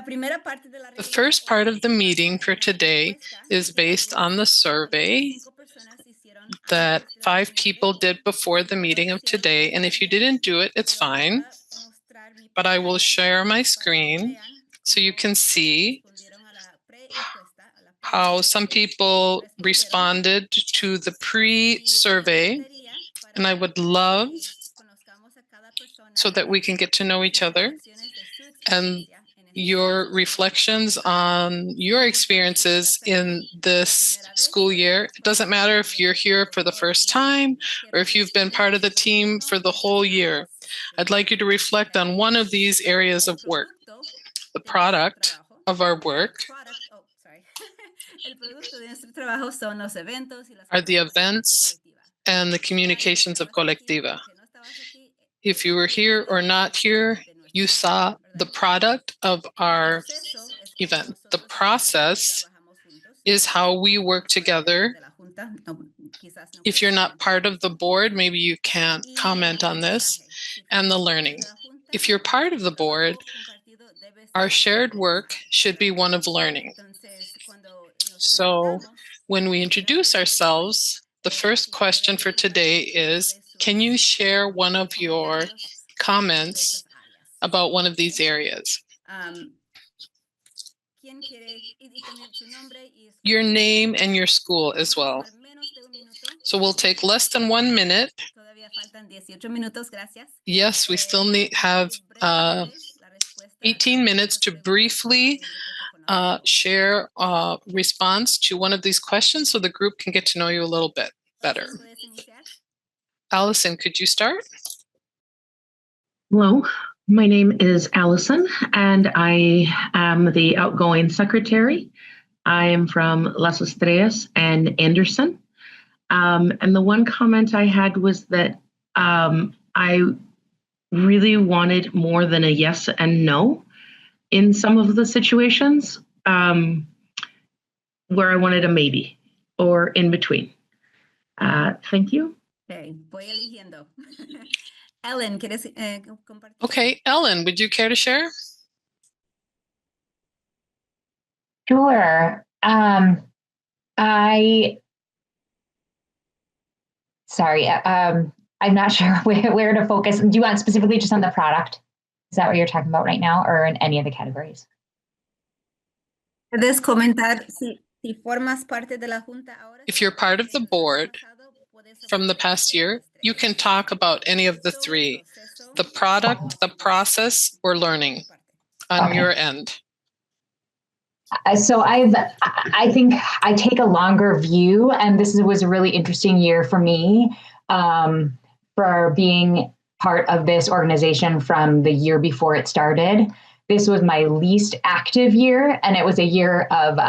The first part of the meeting for today is based on the survey that 5 people did before the meeting of today. And if you didn't do it, it's fine. But I will share my screen so you can see how some people responded to the pre-survey. And I would love so that we can get to know each other and your reflections on your experiences in this school year. It doesn't matter if you're here for the first time or if you've been part of the team for the whole year. I'd like you to reflect on one of these areas of work. The product of our work are the events and the communications of Colectiva. If you were here or not here, you saw the product of our event. The process is how we work together. If you're not part of the board, maybe you can't comment on this. And the learning. If you're part of the board, our shared work should be one of learning. So when we introduce ourselves, the first question for today is, can you share one of your comments about one of these areas? Your name and your school as well. So we'll take less than 1 minute. Yes, we still have 18 minutes to briefly share a response to one of these questions so the group can get to know you a little bit better. Allison, could you start? Hello, my name is Allison, and I am the outgoing secretary. I am from Las Estrellas and Anderson. And the one comment I had was that I really wanted more than a yes and no in some of the situations where I wanted a maybe or in between. Thank you. Okay, voy eligiendo. Ellen, ¿quieres compartir? Okay, Ellen, would you care to share? Sure. I'm not sure where to focus. Do you want specifically just on the product? Is that what you're talking about right now, or in any of the categories? Puedes comentar si formas parte de la junta ahora. If you're part of the board from the past year, you can talk about any of the 3, the product, the process, or learning on your end. So I think I take a longer view, and this was a really interesting year for me for being part of this organization from the year before it started. This was my least active year, and it was a year of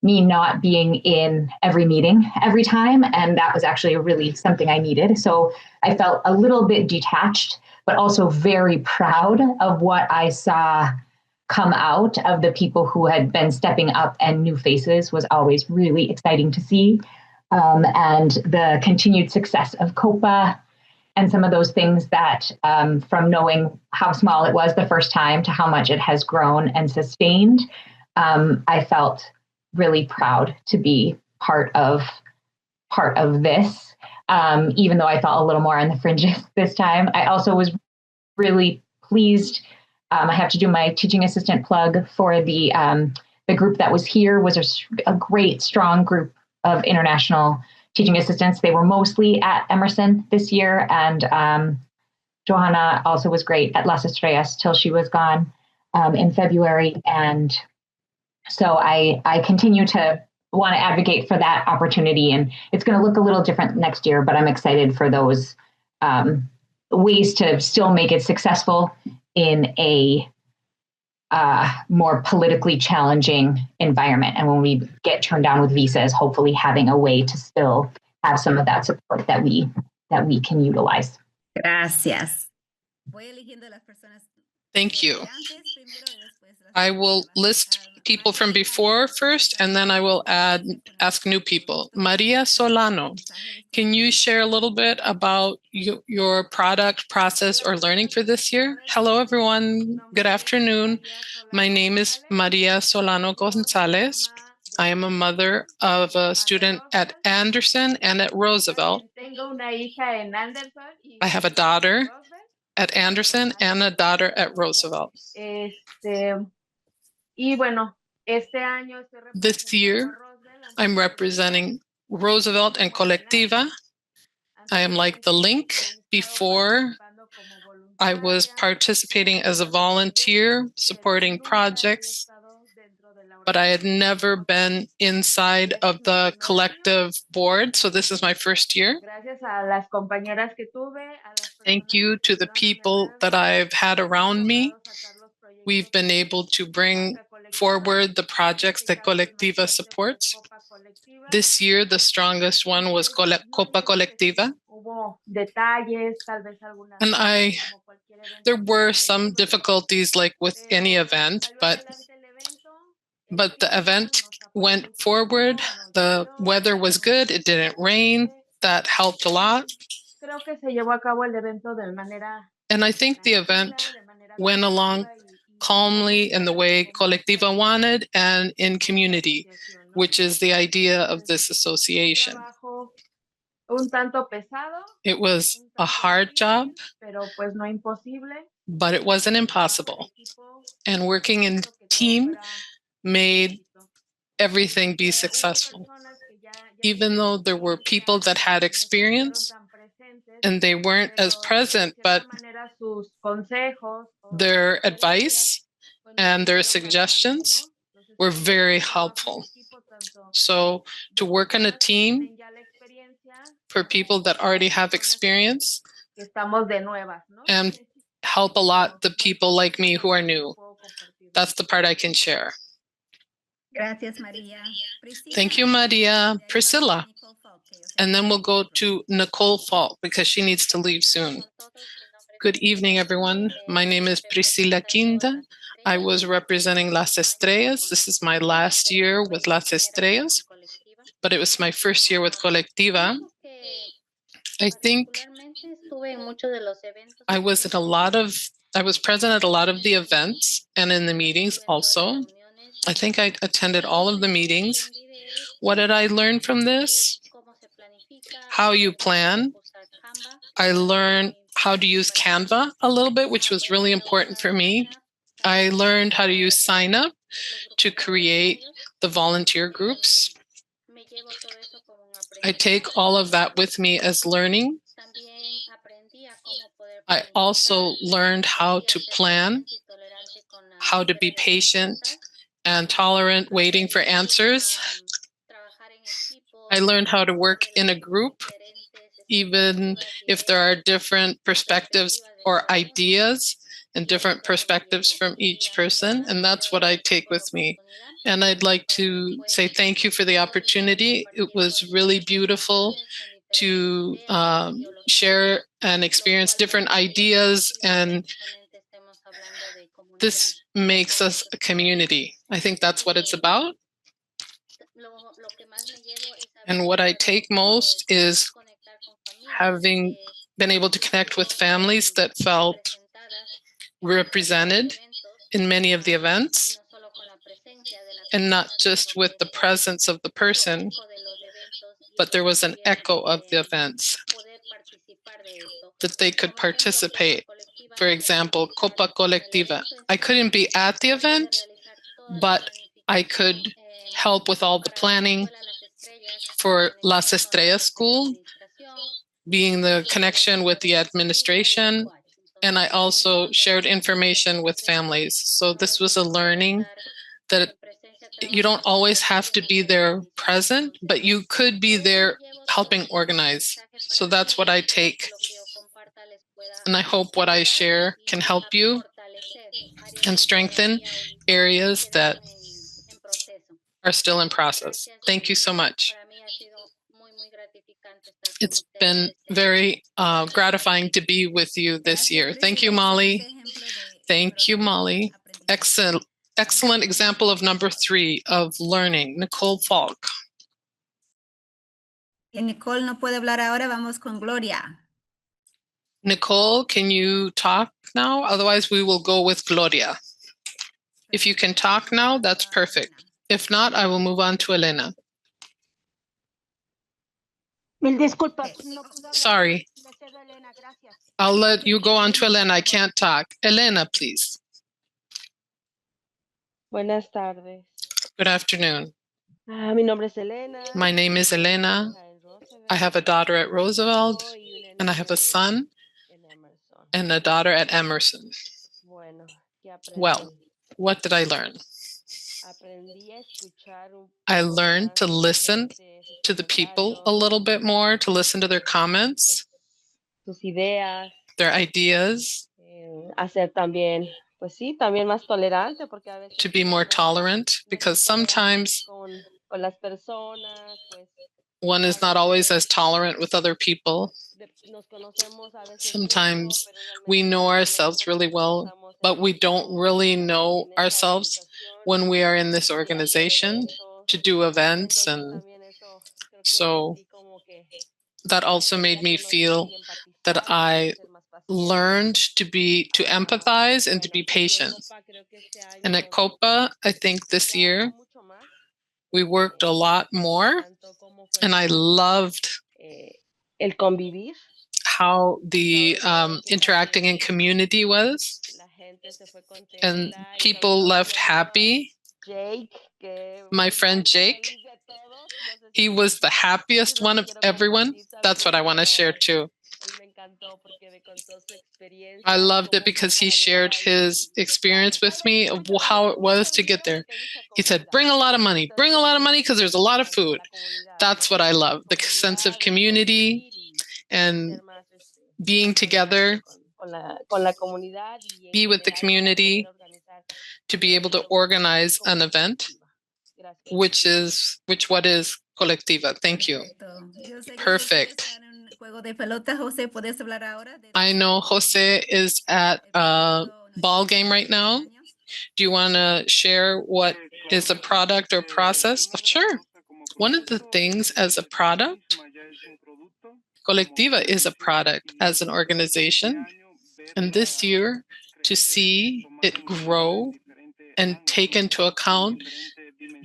me not being in every meeting every time, and that was actually really something I needed. So I felt a little bit detached, but also very proud of what I saw come out of the people who had been stepping up, and new faces was always really exciting to see. And the continued success of COPA and some of those things that from knowing how small it was the first time to how much it has grown and sustained, I felt really proud to be part of this, even though I felt a little more on the fringes this time. I also was really pleased. I have to do my teaching assistant plug for the group that was here. Was a great, strong group of international teaching assistants. They were mostly at Emerson this year, and Johanna also was great at Las Estrellas till she was gone in February. And so I continue to want to advocate for that opportunity, and it's going to look a little different next year, but I'm excited for those ways to still make it successful in a more politically challenging environment. And when we get turned down with visas, hopefully having a way to still have some of that support that we can utilize. Gracias. Thank you. I will list people from before first, and then I will ask new people. Maria Solano, can you share a little bit about your product, process, or learning for this year? Hello, everyone. Good afternoon. My name is Maria Solano Gonzalez. I am a mother of a student at Anderson and at Roosevelt. I have a daughter at Anderson and a daughter at Roosevelt. This year, I'm representing Roosevelt and Colectiva. I am like the link. Before, I was participating as a volunteer, supporting projects, but I had never been inside of the collective board, so this is my first year. Thank you to the people that I've had around me. We've been able to bring forward the projects that Colectiva supports. This year, the strongest one was Copa Colectiva. And there were some difficulties like with any event, but the event went forward. The weather was good. It didn't rain. That helped a lot. And I think the event went along calmly in the way Colectiva wanted and in community, which is the idea of this association. It was a hard job, but it wasn't impossible. And working in team made everything be successful. Even though there were people that had experience and they weren't as present, but their advice and their suggestions were very helpful. So to work in a team for people that already have experience and help a lot the people like me who are new. That's the part I can share. Gracias, Maria. Thank you, Maria. Priscilla. And then we'll go to Nicole Falk because she needs to leave soon. Good evening, everyone. My name is Priscilla Quinta. I was representing Las Estrellas. This is my last year with Las Estrellas, but it was my first year with Colectiva. I think I was present at a lot of the events and in the meetings also. I think I attended all of the meetings. What did I learn from this? How you plan. I learned how to use Canva a little bit, which was really important for me. I learned how to use Sign Up to create the volunteer groups. I take all of that with me as learning. I also learned how to plan, how to be patient and tolerant waiting for answers. I learned how to work in a group, even if there are different perspectives or ideas and different perspectives from each person. And that's what I take with me. And I'd like to say thank you for the opportunity. It was really beautiful to share and experience different ideas, and this makes us a community. I think that's what it's about. And what I take most is having been able to connect with families that felt represented in many of the events, and not just with the presence of the person, but there was an echo of the events that they could participate. For example, Copa Colectiva. I couldn't be at the event, but I could help with all the planning for Las Estrellas School, being the connection with the administration, and I also shared information with families. So this was a learning that you don't always have to be there present, but you could be there helping organize. So that's what I take. And I hope what I share can help you and strengthen areas that are still in process. Thank you so much. It's been very gratifying to be with you this year. Thank you, Molly. Thank you, Molly. Excellent example of number 3 of learning. Nicole Falk. Nicole no puede hablar ahora, vamos con Gloria. Nicole, can you talk now? Otherwise, we will go with Gloria. If you can talk now, that's perfect. If not, I will move on to Elena. Mil disculpas, no pude hablar. Sorry. Le cedo a Elena, gracias. I'll let you go on to Elena. I can't talk. Elena, please. Buenas tardes. Good afternoon. Mi nombre es Elena. My name is Elena. I have a daughter at Roosevelt, and I have a son and a daughter at Emerson. Well, what did I learn? I learned to listen to the people a little bit more, to listen to their comments, their ideas, Hacer también, pues sí, también más tolerante, porque a veces to be more tolerant, because sometimes con las personas, pues one is not always as tolerant with other people. nos conocemos a veces Sometimes mucho, pero we realmente know no ourselves nos really well, estamos en but we esto, don't really know en esta ourselves organización, when we are in this y hacer organization eventos. to do events. Entonces And también eso creo que so sí como que that also made me feel that I learned to empathize and to be patient. And at COPA, I think this year we worked a lot more, and I loved el convivir. how the interacting in community was, and people left happy. My friend Jake, he was the happiest one of everyone. That's what I want to share too. I loved it because he shared his experience with me of how it was to get there. He said, bring a lot of money because there's a lot of food. That's what I love, the sense of community and being together, be with the community, to be able to organize an event, which what is Colectiva. Thank you. Perfect. I know Jose is at a ball game right now. Do you want to share what is a product or process? Sure. One of the things as a product, Colectiva is a product as an organization. And this year, to see it grow and take into account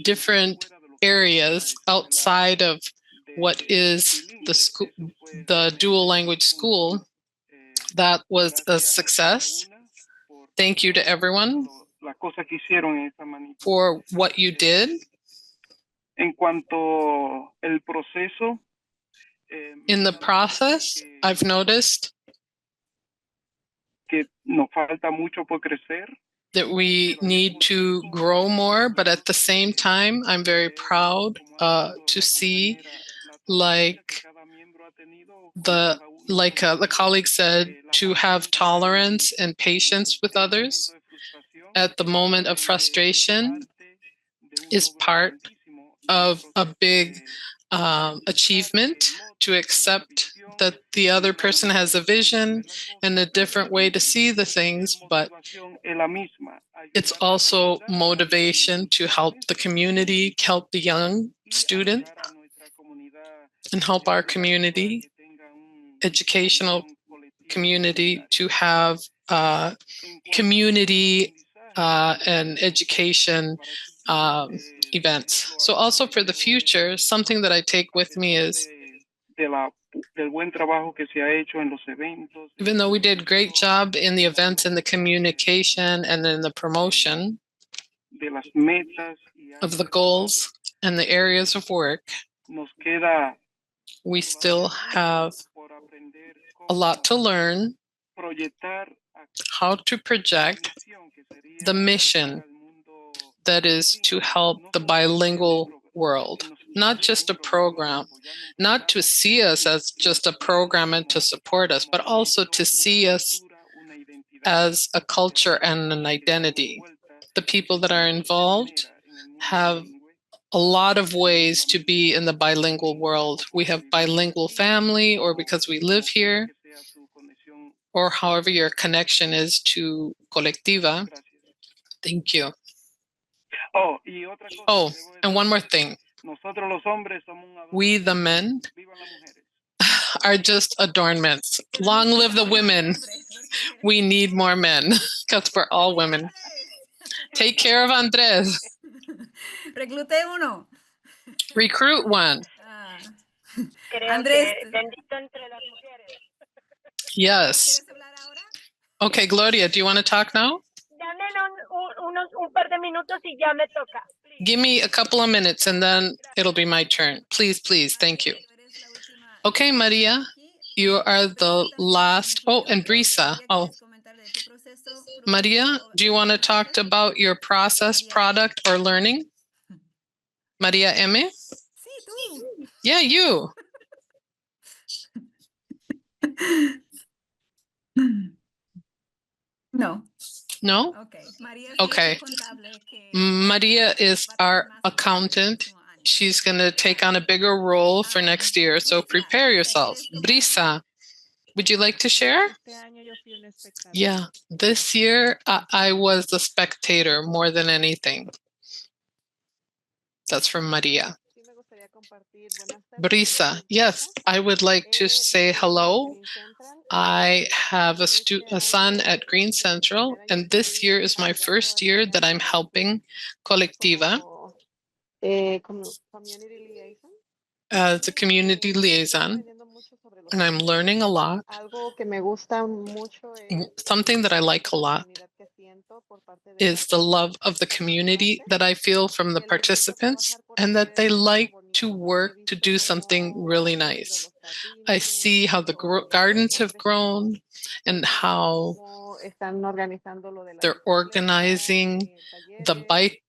different areas outside of what is the school, the dual language school, that was a success. Thank you to everyone for what you did. In the process, I've noticed that we need to grow more, but at the same time, I'm very proud to see, like the colleague said, to have tolerance and patience with others at the moment of frustration is part of a big achievement, to accept that the other person has a vision and a different way to see the things, but it's also motivation to help the community, help the young student, and help our community, educational community, to have community and education events. So also for the future, something that I take with me is, even though we did a great job in the events and the communication and in the promotion of the goals and the areas of work, we still have a lot to learn, how to project the mission that is to help the bilingual world, not just a program, not to see us as just a program and to support us, but also to see us as a culture and an identity. The people that are involved have a lot of ways to be in the bilingual world. We have bilingual family, or because we live here, or however your connection is to Colectiva. Gracias. Thank you. Oh, y otra cosa Oh, que debo and one decir, more thing. nosotros los hombres somos un adorno. We, the men, Vivan las mujeres. are just adornments. Long live the women. We need more men because we're all women. Take care of Andres. Reclute uno. Recruit one. Creo Andrés. que bendito entre las mujeres. Yes. ¿Quieres hablar ahora? Okay, Gloria, do you want to talk now? Dame un par de minutos y ya me toca. Please. Give me a couple of minutes and then it'll be my turn. Please, please. Thank you. Okay, Maria, you are the last. Oh, and Brisa. Oh, Maria, do you want to talk about your process, product, or learning? Maria M? Sí, tú. Yeah, you. No. No? Okay. Okay. Maria is our accountant. She's going to take on a bigger role for next year, so prepare yourself. Brisa, would you like to share? Yeah, this year I was a spectator more than anything. That's from Maria. Brisa, yes, I would like to say hello. I have a son at Green Central, and this year is my first year that I'm helping Colectiva as a community liaison, and I'm learning a lot. Something that I like a lot is the love of the community that I feel from the participants, and that they like to work to do something really nice. I see how the gardens have grown and how they're organizing the bike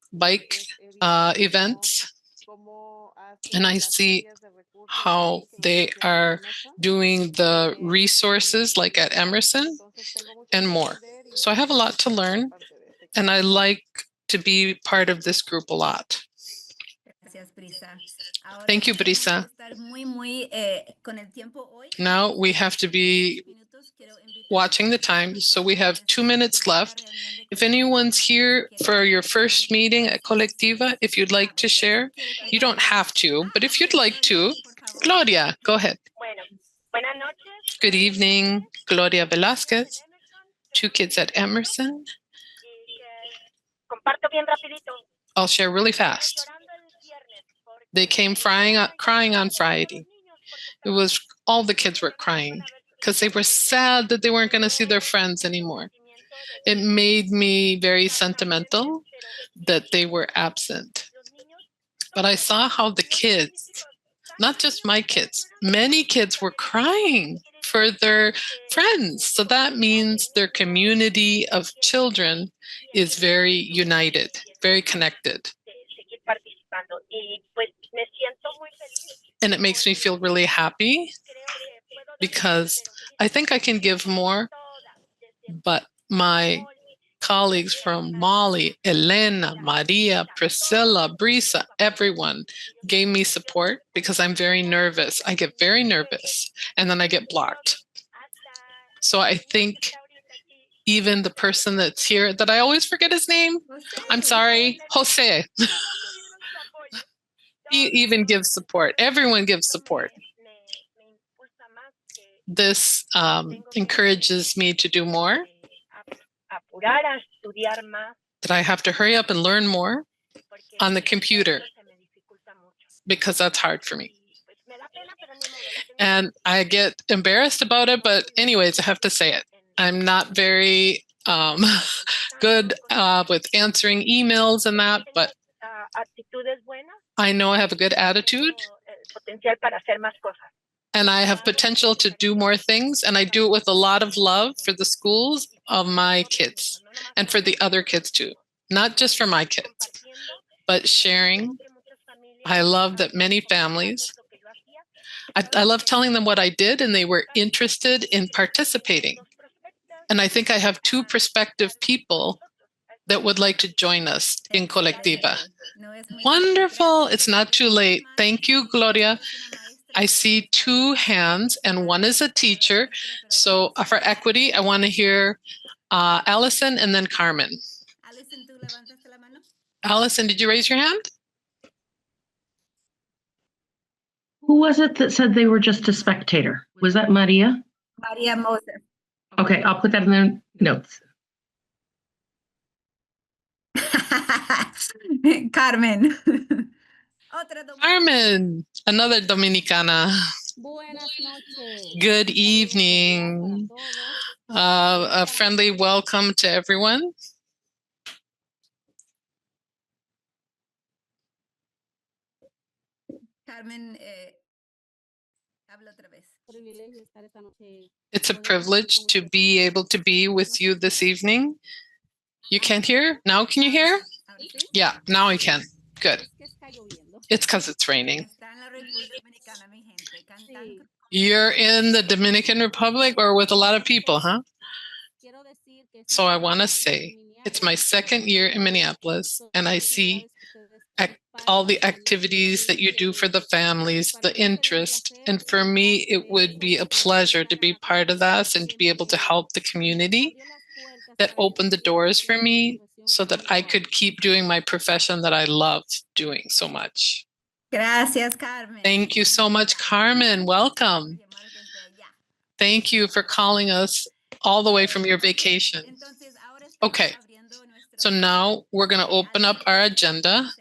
events. And I see how they are doing the resources like at Emerson and more. So I have a lot to learn, and I like to be part of this group a lot. Thank you, Brisa. Now we have to be watching the time, so we have 2 minutes left. If anyone's here for your first meeting at Colectiva, if you'd like to share, you don't have to, but if you'd like to, Gloria, go ahead. Buenas noches. Good evening, Gloria Velázquez, 2 kids at Emerson. Comparto bien rapidito. I'll share really fast. They came crying on Friday. It was all the kids were crying because they were sad that they weren't going to see their friends anymore. It made me very sentimental that they were absent. But I saw how the kids, not just my kids, many kids were crying for their friends. So that means their community of children is very united, very connected. And it makes me feel really happy because I think I can give more, but my colleagues from Molly, Elena, Maria, Priscilla, Brisa, everyone gave me support because I'm very nervous. I get very nervous and then I get blocked. So I think even the person that's here, that I always forget his name, I'm sorry, Jose. He even gives support. Everyone gives support. This encourages me to do more, that I have to hurry up and learn more on the computer because that's hard for me. And I get embarrassed about it, but anyways, I have to say it. I'm not very good with answering emails and that, but I know I have a good attitude and I have potential to do more things, and I do it with a lot of love for the schools of my kids and for the other kids too, not just for my kids, but sharing. I love that many families, I love telling them what I did and they were interested in participating. And I think I have 2 prospective people that would like to join us in Colectiva. Wonderful. It's not too late. Thank you, Gloria. I see two hands and one is a teacher. So for equity, I want to hear Allison and then Carmen. Allison, ¿tú levantaste la mano? Allison, did you raise your hand? Who was it that said they were just a spectator? Was that Maria? María Moses. Okay, I'll put that in the notes. Carmen. Otra dominicana. Carmen, another Dominicana. Buenas noches. Good Un saludo evening. cordial para todos. A friendly welcome to everyone. Carmen, habla otra vez. Privilegio estar esta noche. It's a privilege to be able to be with you this evening. You can't hear? Now can you hear? Ahora sí. Yeah, now I can. Good. Es que está lloviendo. It's because it's raining. Está en la República Dominicana, mi gente. Sí. You're in the Dominican Republic or with a lot of people, huh? Quiero decir que So I want to say it's my second year in Minneapolis and I see all the activities that you do for the families, the interest. And for me, it would be a pleasure to be part of that and to be able to help the community that opened the doors for me so that I could keep doing my profession that I love doing so much. Gracias, Carmen. Thank you so much, Carmen. Welcome. Thank you for calling us all the way from your vacation. Okay, so now we're going to open up our agenda.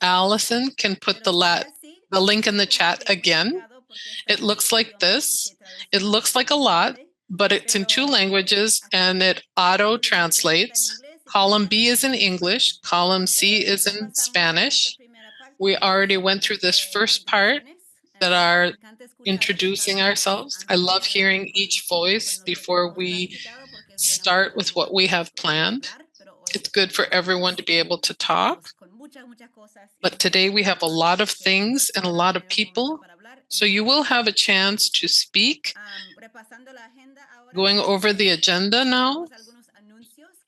Allison can put the link in the chat again. It looks like this. It looks like a lot, but it's in two languages and it auto translates. Column B is in English. Column C is in Spanish. We already went through this first part that are introducing ourselves. I love hearing each voice before we start with what we have planned. It's good for everyone to be able to talk. But today we have a lot of things and a lot of people. So you will have a chance to speak. Going over the agenda now,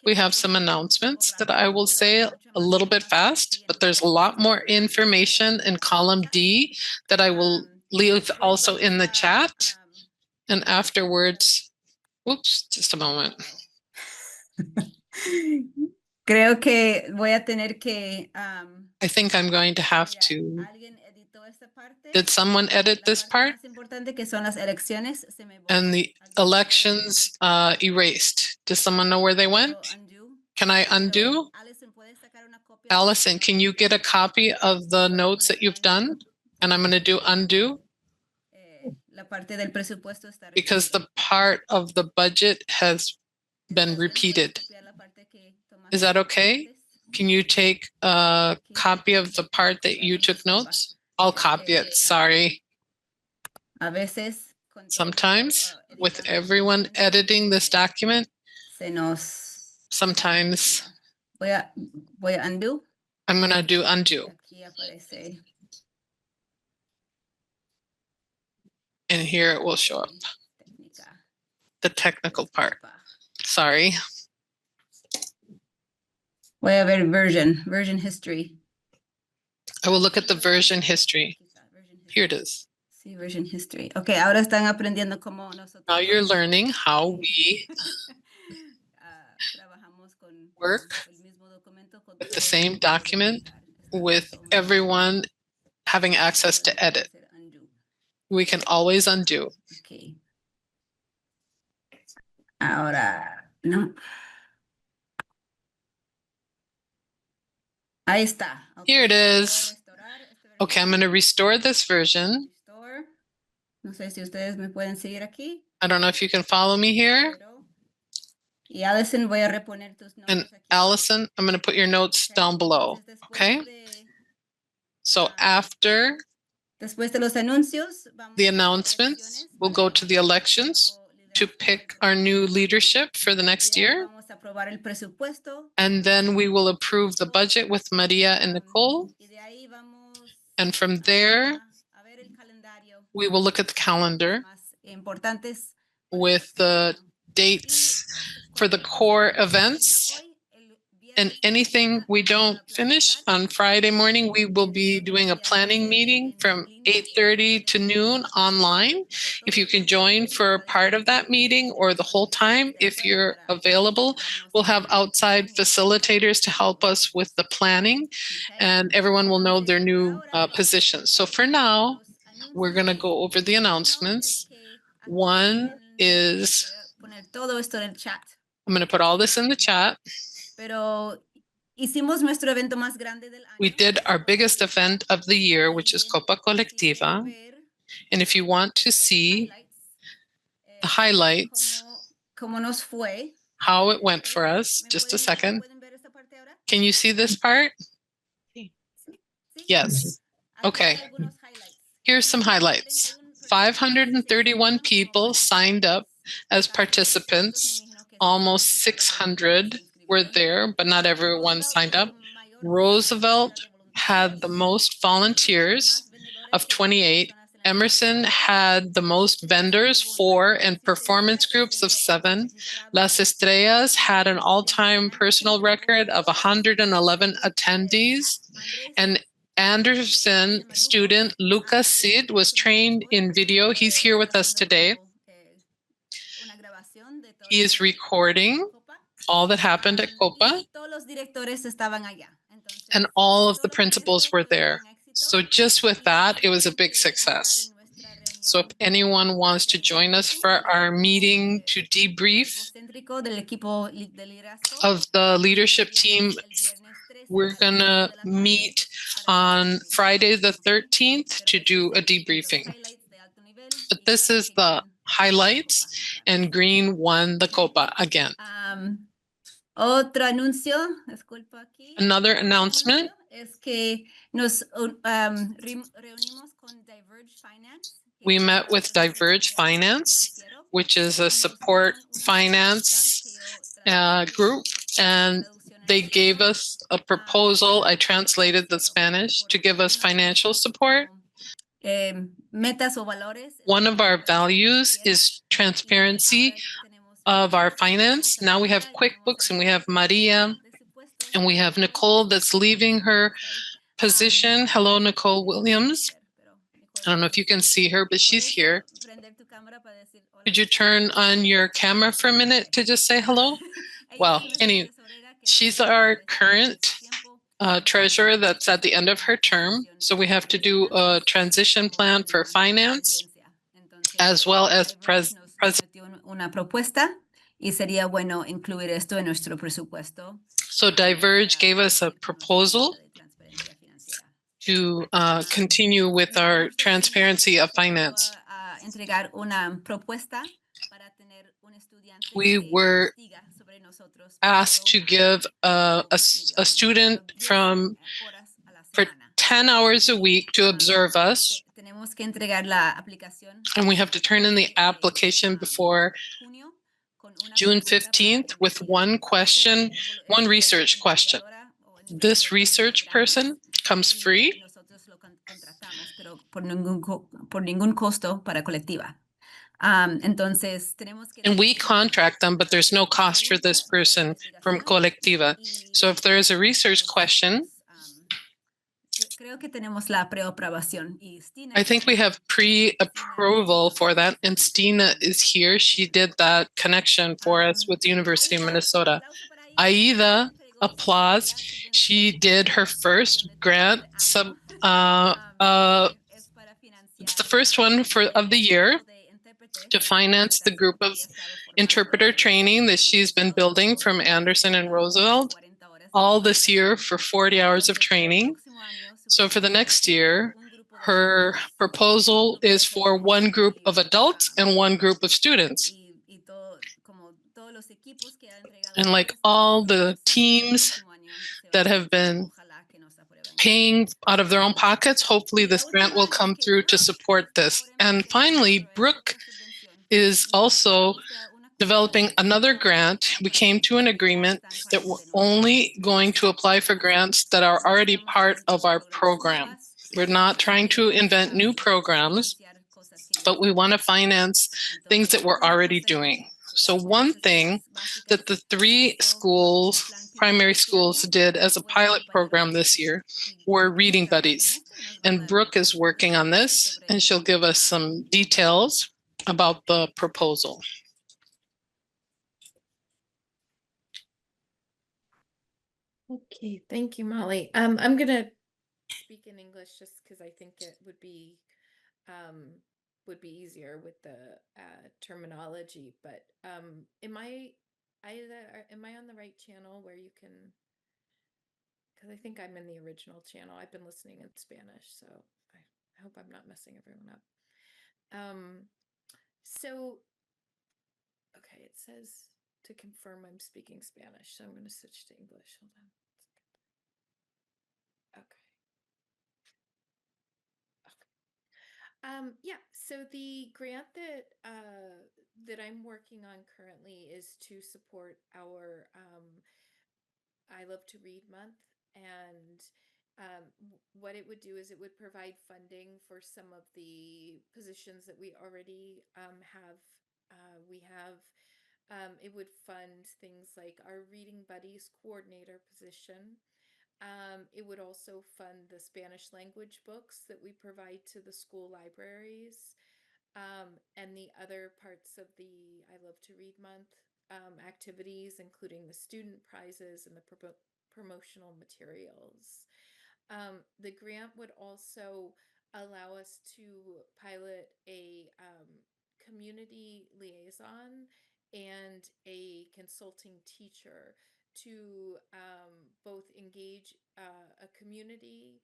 we have some announcements that I will say a little bit fast, but there's a lot more information in column D that I will leave also in the chat. And afterwards, oops, just a moment. Creo que voy a tener que. I think I'm going to have to. Did someone edit this part? And the elections erased. Does someone know where they went? Can I undo? Allison, can you get a copy of the notes that you've done? And I'm going to do undo. Because the part of the budget has been repeated. Is that okay? Can you take a copy of the part that you took notes? I'll copy it, sorry. Sometimes with everyone editing this document, sometimes voy a undo. I'm going to do undo. And here it will show up. The technical part. Sorry. Voy a ver version history. I will look at the version history. Here it is. Sí, version history. Okay, ahora están aprendiendo cómo nosotros. Now you're learning how we work with the same document with everyone having access to edit. We can always undo. Okay. Ahora, no. Ahí está. Okay. Here it is. Okay, I'm going to restore this version. No sé si ustedes me pueden seguir aquí. I don't know if you can follow me here. Y Allison, voy a reponer tus notes And aquí. Allison, I'm going to put your notes down below. Okay? So after Después de los anuncios, the announcements, we'll go to the elections to pick our new leadership for the next year. Vamos a aprobar el presupuesto. And then we will approve the budget with Maria and Nicole. Y de ahí vamos And from there, a ver el calendario we will look at the calendar más importantes. with the dates for the core events. And anything we don't finish on Friday morning, we will be doing a planning meeting from 8:30 to noon online. If you can join for part of that meeting or the whole time, if you're available, we'll have outside facilitators to help us with the planning, and everyone will know their new positions. So for now, we're going to go over the announcements. One is, I'm going to put all this in the chat. We did our biggest event of the year, which is Copa Colectiva. And if you want to see the highlights, how it went for us, just a second. Can you see this part? Yes. Okay. Here's some highlights. 531 people signed up as participants. Almost 600 were there, but not everyone signed up. Roosevelt had the most volunteers of 28. Emerson had the most vendors, 4, and performance groups of 7. Las Estrellas had an all-time personal record of 111 attendees. And Anderson student Lucas Cid was trained in video. He's here with us today. He is recording all that happened at Copa, and all of the principals were there. So just with that, it was a big success. So if anyone wants to join us for our meeting to debrief of the leadership team, we're going to meet on Friday the 13th to do a debriefing. But this is the highlights, and Green won the Copa again. Another announcement. We met with Diverge Finance, which is a support finance group, and they gave us a proposal. I translated the Spanish to give us financial support. One of our values is transparency of our finance. Now we have QuickBooks, and we have Maria, and we have Nicole that's leaving her position. Hello, Nicole Williams. I don't know if you can see her, but she's here. Could you turn on your camera for a minute to just say hello? Well, anyway, she's our current treasurer that's at the end of her term. So we have to do a transition plan for finance as well as president. So Diverge gave us a proposal to continue with our transparency of finance. We were asked to give a student for 10 hours a week to observe us. And we have to turn in the application before June 15th with one question, one research question. This research person comes free. And we contract them, but there's no cost for this person from Colectiva. So if there is a research question, I think we have pre-approval for that, and Stina is here. She did that connection for us with the University of Minnesota. Aida, applause. She did her first grant. It's the first one of the year to finance the group of interpreter training that she's been building from Anderson and Roosevelt all this year for 40 hours of training. So for the next year, her proposal is for one group of adults and one group of students. And like all the teams that have been paying out of their own pockets, hopefully this grant will come through to support this. And finally, Brooke is also developing another grant. We came to an agreement that we're only going to apply for grants that are already part of our program. We're not trying to invent new programs, but we want to finance things that we're already doing. So one thing that the 3 schools, primary schools, did as a pilot program this year were reading buddies. And Brooke is working on this, and she'll give us some details about the proposal. Okay, thank you, Molly. I'm gonna speak in English just because I think it would be easier with the terminology. But am I on the right channel where you can? Because I think I'm in the original channel. I've been listening in Spanish, so I hope I'm not messing everyone up. So, okay, it says to confirm I'm speaking Spanish, so I'm going to switch to English. Hold on. Okay. Yeah, so the grant that I'm working on currently is to support our I Love to Read month, and what it would do is it would provide funding for some of the positions that we already have. It would fund things like our Reading Buddies coordinator position. It would also fund the Spanish language books that we provide to the school libraries, and the other parts of the I Love to Read month activities, including the student prizes and the promotional materials. The grant would also allow us to pilot a community liaison and a consulting teacher to both engage a community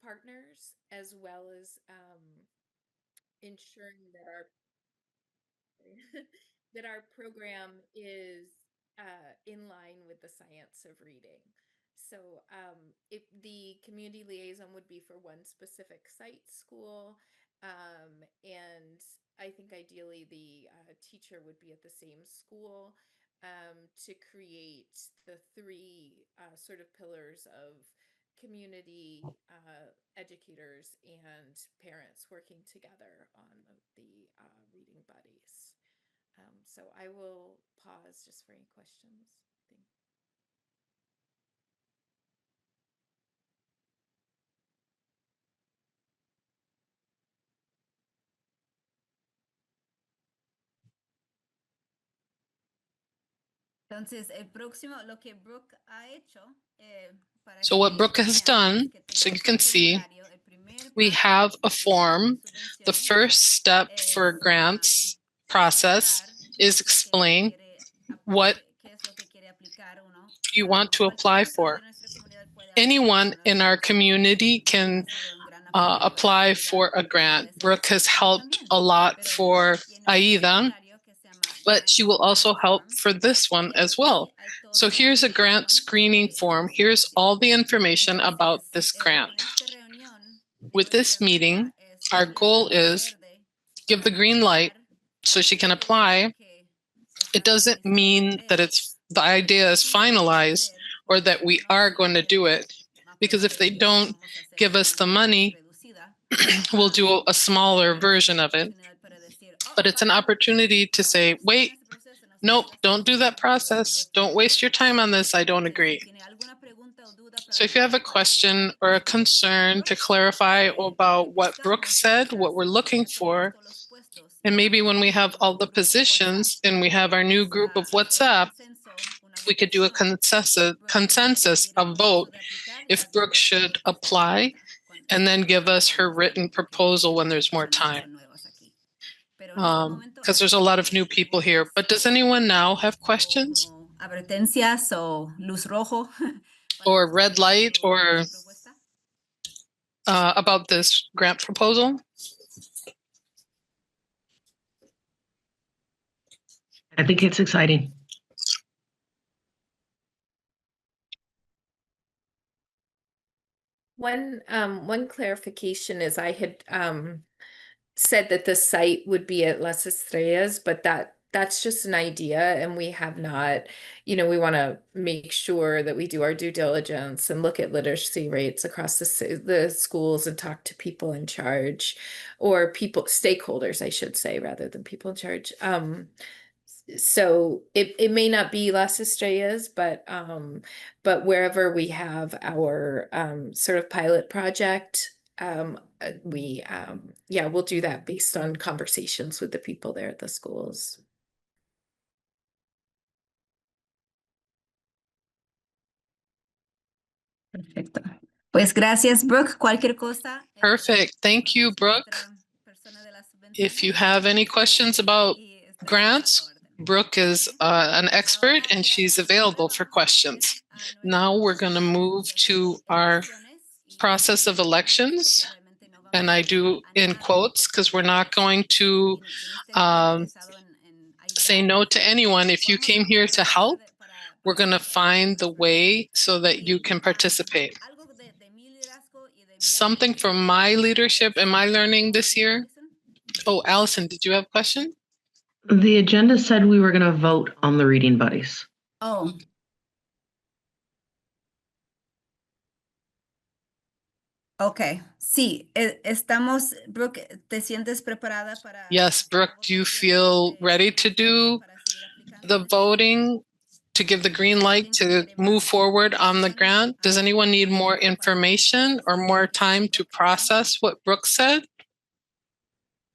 partners as well as ensuring that our that our program is in line with the science of reading. So if the community liaison would be for one specific site school, and I think ideally the teacher would be at the same school, to create the 3 sort of pillars of community educators and parents working together on the reading buddies. So I will pause just for any questions. Entonces, el próximo, lo que Brooke ha hecho, So what Brooke has done, so you can see, we have a form. The first step for grants process is explain what you want to apply for. Anyone in our community can apply for a grant. Brooke has helped a lot for AIDA, but she will also help for this one as well. So here's a grant screening form. Here's all the information about this grant. With this meeting, our goal is give the green light so she can apply. It doesn't mean that the idea is finalized or that we are going to do it, because if they don't give us the money, we'll do a smaller version of it. But it's an opportunity to say, wait, nope, don't do that process. Don't waste your time on this. I don't agree. So if you have a question or a concern to clarify about what Brooke said, what we're looking for, and maybe when we have all the positions and we have our new group of WhatsApp, we could do a consensus, a vote, if Brooke should apply, and then give us her written proposal when there's more time. Because there's a lot of new people here. But does anyone now have questions? Advertencias o luz rojo. Or red light, or about this grant proposal? I think it's exciting. One clarification is I had said that the site would be at Las Estrellas, but that's just an idea, and we have not, we want to make sure that we do our due diligence and look at literacy rates across the schools and talk to people in charge, or stakeholders, I should say, rather than people in charge. so it may not be Las Estrellas, but wherever we have our sort of pilot project, we'll do that based on conversations with the people there at the schools. Perfecto. Pues gracias, Brooke. Cualquier cosa. Perfect. Thank you, Brooke. If you have any questions about grants, Brooke is an expert and she's available for questions. Now we're going to move to our process of elections. And I do in quotes because we're not going to say no to anyone. If you came here to help, we're going to find the way so that you can participate. Something from my leadership and my learning this year. Oh, Allison, did you have a question? The agenda said we were going to vote on the reading buddies. Oh. Okay. Sí, estamos, Brooke, ¿te sientes preparada para? Yes, Brooke, do you feel ready to do the voting to give the green light to move forward on the grant? Does anyone need more information or more time to process what Brooke said?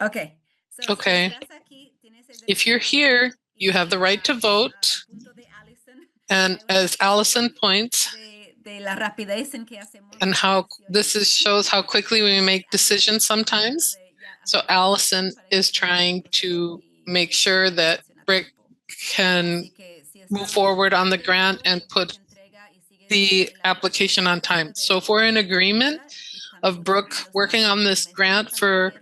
Okay. So Okay. If you're derecho here, you have the right to vote. punto de Allison, And as Allison points, de la rapidez en que hacemos and how this shows how quickly we make decisions sometimes. So Allison is trying to make sure that Brick can move forward on the grant and put the application on time. So if we're in agreement of Brooke working on this grant for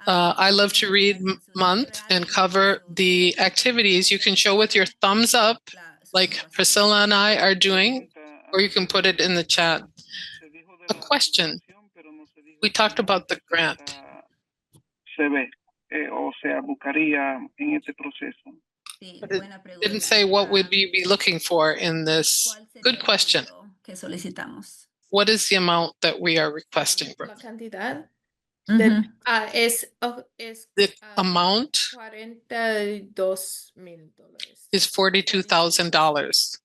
I Love to Read month and cover the activities, you can show with your thumbs up like Priscilla and I are doing, or you can put it in the chat. A question. We talked about the grant. Se ve, o sea, buscaría en este proceso. But it didn't say what would we be looking for in this. Good question. que solicitamos. What is the amount that we are requesting, Brooke? La cantidad Ujú. es The amount 42,000 dólares. is $42,000.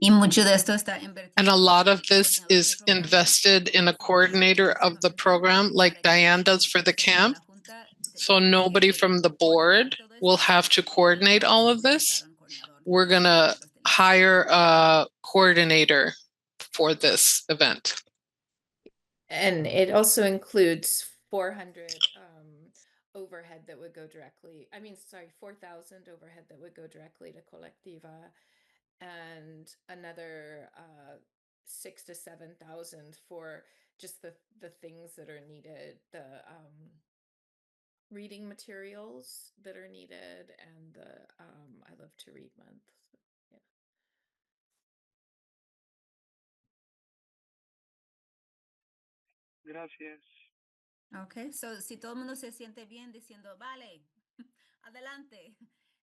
Y mucho de esto está invertido. And a lot of this is invested in a coordinator of the program like Diane does for the camp. So nobody from the board will have to coordinate all of this. We're going to hire a coordinator for this event. And it also includes 400 overhead that would go directly, 4,000 overhead that would go directly to Colectiva, and another 6,000 to 7,000 for just the things that are needed, the reading materials that are needed, and the I Love to Read month. Yeah. Gracias. Okay, so si todo el mundo se siente bien diciendo, vale, adelante.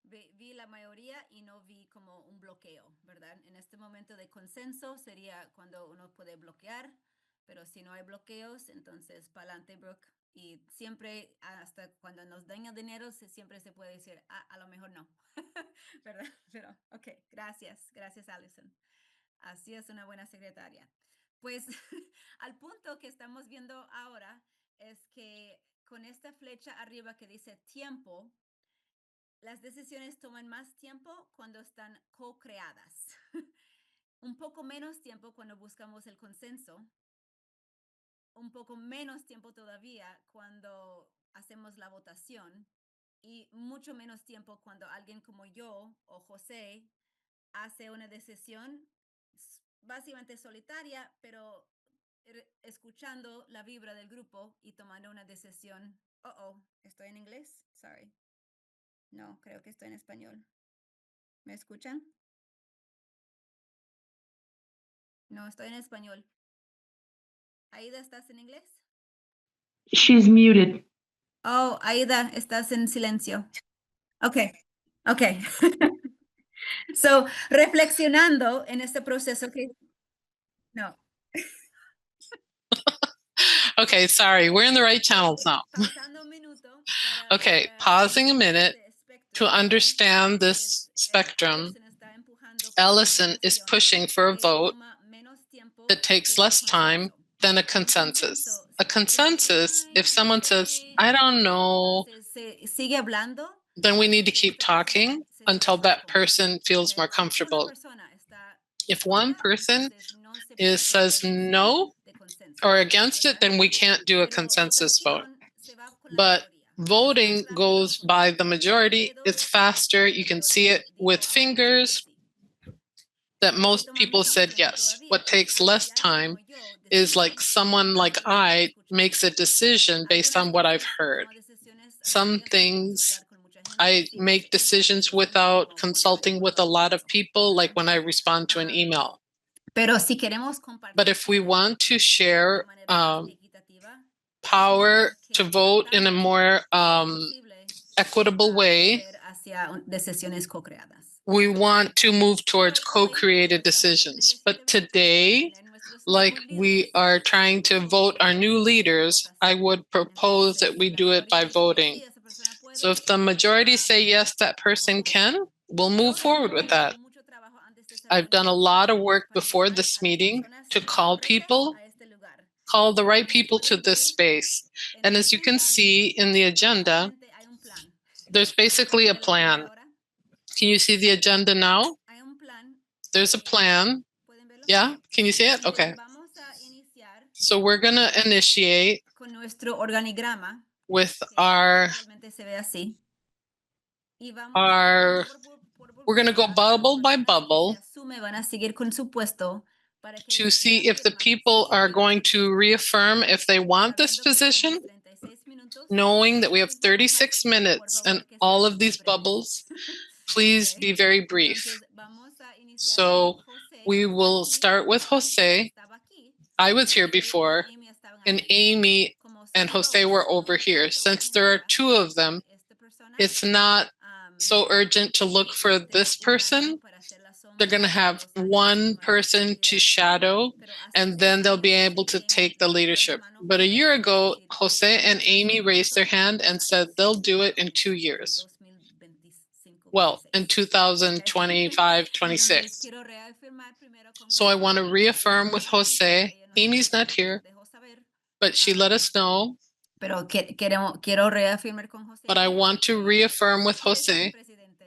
Vi la mayoría y no vi como un bloqueo, ¿verdad? En este momento de consenso sería cuando uno puede bloquear, pero si no hay bloqueos, entonces para adelante, Brooke. Y siempre, hasta cuando nos den el dinero, siempre se puede decir, a lo mejor no, ¿verdad? Pero, ok, gracias, Allison. Así es una buena secretaria. Pues al punto que estamos viendo ahora es que con esta flecha arriba que dice tiempo, las decisiones toman más tiempo cuando están co-creadas. Un poco menos tiempo cuando buscamos el consenso. Un poco menos tiempo todavía cuando hacemos la votación. Y mucho menos tiempo cuando alguien como yo o José hace una decisión básicamente solitaria, pero escuchando la vibra del grupo y tomando una decisión. ¿Estoy en inglés? Sorry. No, creo que estoy en español. ¿Me escuchan? No, estoy en español. Aida, ¿estás en inglés? She's muted. Oh, Aida, estás en silencio. Okay. So, reflexionando en este proceso que... No. Okay, sorry. We're in the right channels now. Pausando un minuto para, Okay, para pausing a minute este espectro, to ¿verdad? understand this Entonces, spectrum. Allison está empujando por una Allison is votación pushing for a que vote toma menos tiempo that takes que el less time consenso. than a Un consensus. consenso, A si la gente dice, consensus, "Ay, if no someone says, sé", I don't know, entonces se sigue hablando then we need to hasta que keep esta persona talking se until sienta that cómoda. person feels more ¿Ok? Si una comfortable. persona está If one contra, person entonces no se puede tomar la says decisión no de consenso, or against it, ¿verdad? then we can't do a Pero consensus vote. votación se va con la But mayoría. Es más voting rápido goes con by the mover majority. dedos It's y faster. la You can see mayoría it dijo, with "Ah, ok, fingers sí." that Lo que most toma people menos said tiempo yes. todavía What takes es less si alguien time como yo is like decide someone like basado en lo que I escucho makes a mucho. decision based on Algunas what I've veces heard. toma decisiones a Some sabiendas sin things consultar con mucha gente, I sin make tomar decisions decisiones without como consulting with a cuando lot of pienso, people, like ¿verdad? when I respond to an email. Pero si queremos But compartir if we poder want to de share manera más equitativa, power tenemos to que vote in a tratar more posible equitable way, mover hacia decisiones co-creadas. we want to move towards Pero hoy, co-created como estamos en decisions. 37 But minutos para today, tener nuestros like nuevos we líderes, are trying to yo vote our new propongo leaders, I votación. would propose that Entonces, we si la do it by mayoría dice que voting. sí, esa persona puede, So if the majority say yes, that person votamos. can, we'll Yo move forward with realmente he that. hecho mucho trabajo antes de esa I've done a reunión lot of work para before llamar this a las meeting personas to call correctas people, a este lugar. call the Y right como people to pueden this ver space. en And la as you can agenda, see in the agenda, básicamente hay un plan. there's basically a ¿Pueden ver la agenda plan. ahora? Can you see the agenda now? Hay un plan. There's a plan. ¿Pueden verlo? Yeah, can you see it? Entonces, Okay. vamos a iniciar So we're going to initiate con nuestro organigrama, with que our, realmente se ve así. Y vamos our we're going to go burbuja, bubble by personas que bubble se asume van a seguir con su puesto para que to see if the reafirman, people sí, are quiero going ese to puesto. reaffirm if they want this Sabiendo que position, tenemos 36 minutos, knowing that we have please be 36 quick. Por minutes and favor, que all sean of muy these breves. bubbles. Please Okay. be very brief. Entonces, vamos a iniciar So con José, we que está will aquí. start with Jose. Estaba aquí. I was here José y before, Amy estaban and aquí. Amy Como and son Jose dos, were no over hay here. tanta Since there are urgencia two de of them, buscar esta persona. it's not so urgent to look for this Un año person. para hacer la They're sombra going to y have 2 años one para tomar person to responsabilidad. shadow, Pero hace and un then they'll año, be José able y to Amy take the levantaron la leadership. mano But a juntos year para ago, decir, Jose and "Vamos a Amy hacer raised their esto hand and said juntas they'll do it in en 2 years. 2025, Well, in 26. 2025, Entonces, 26. quiero reafirmar primero con So I want José. to reaffirm with Amy está aquí, pero Jose. ella no Amy's está, not here, dejó saber. but she let us know. Pero quiero reafirmar con José. But I want to reaffirm with Jose.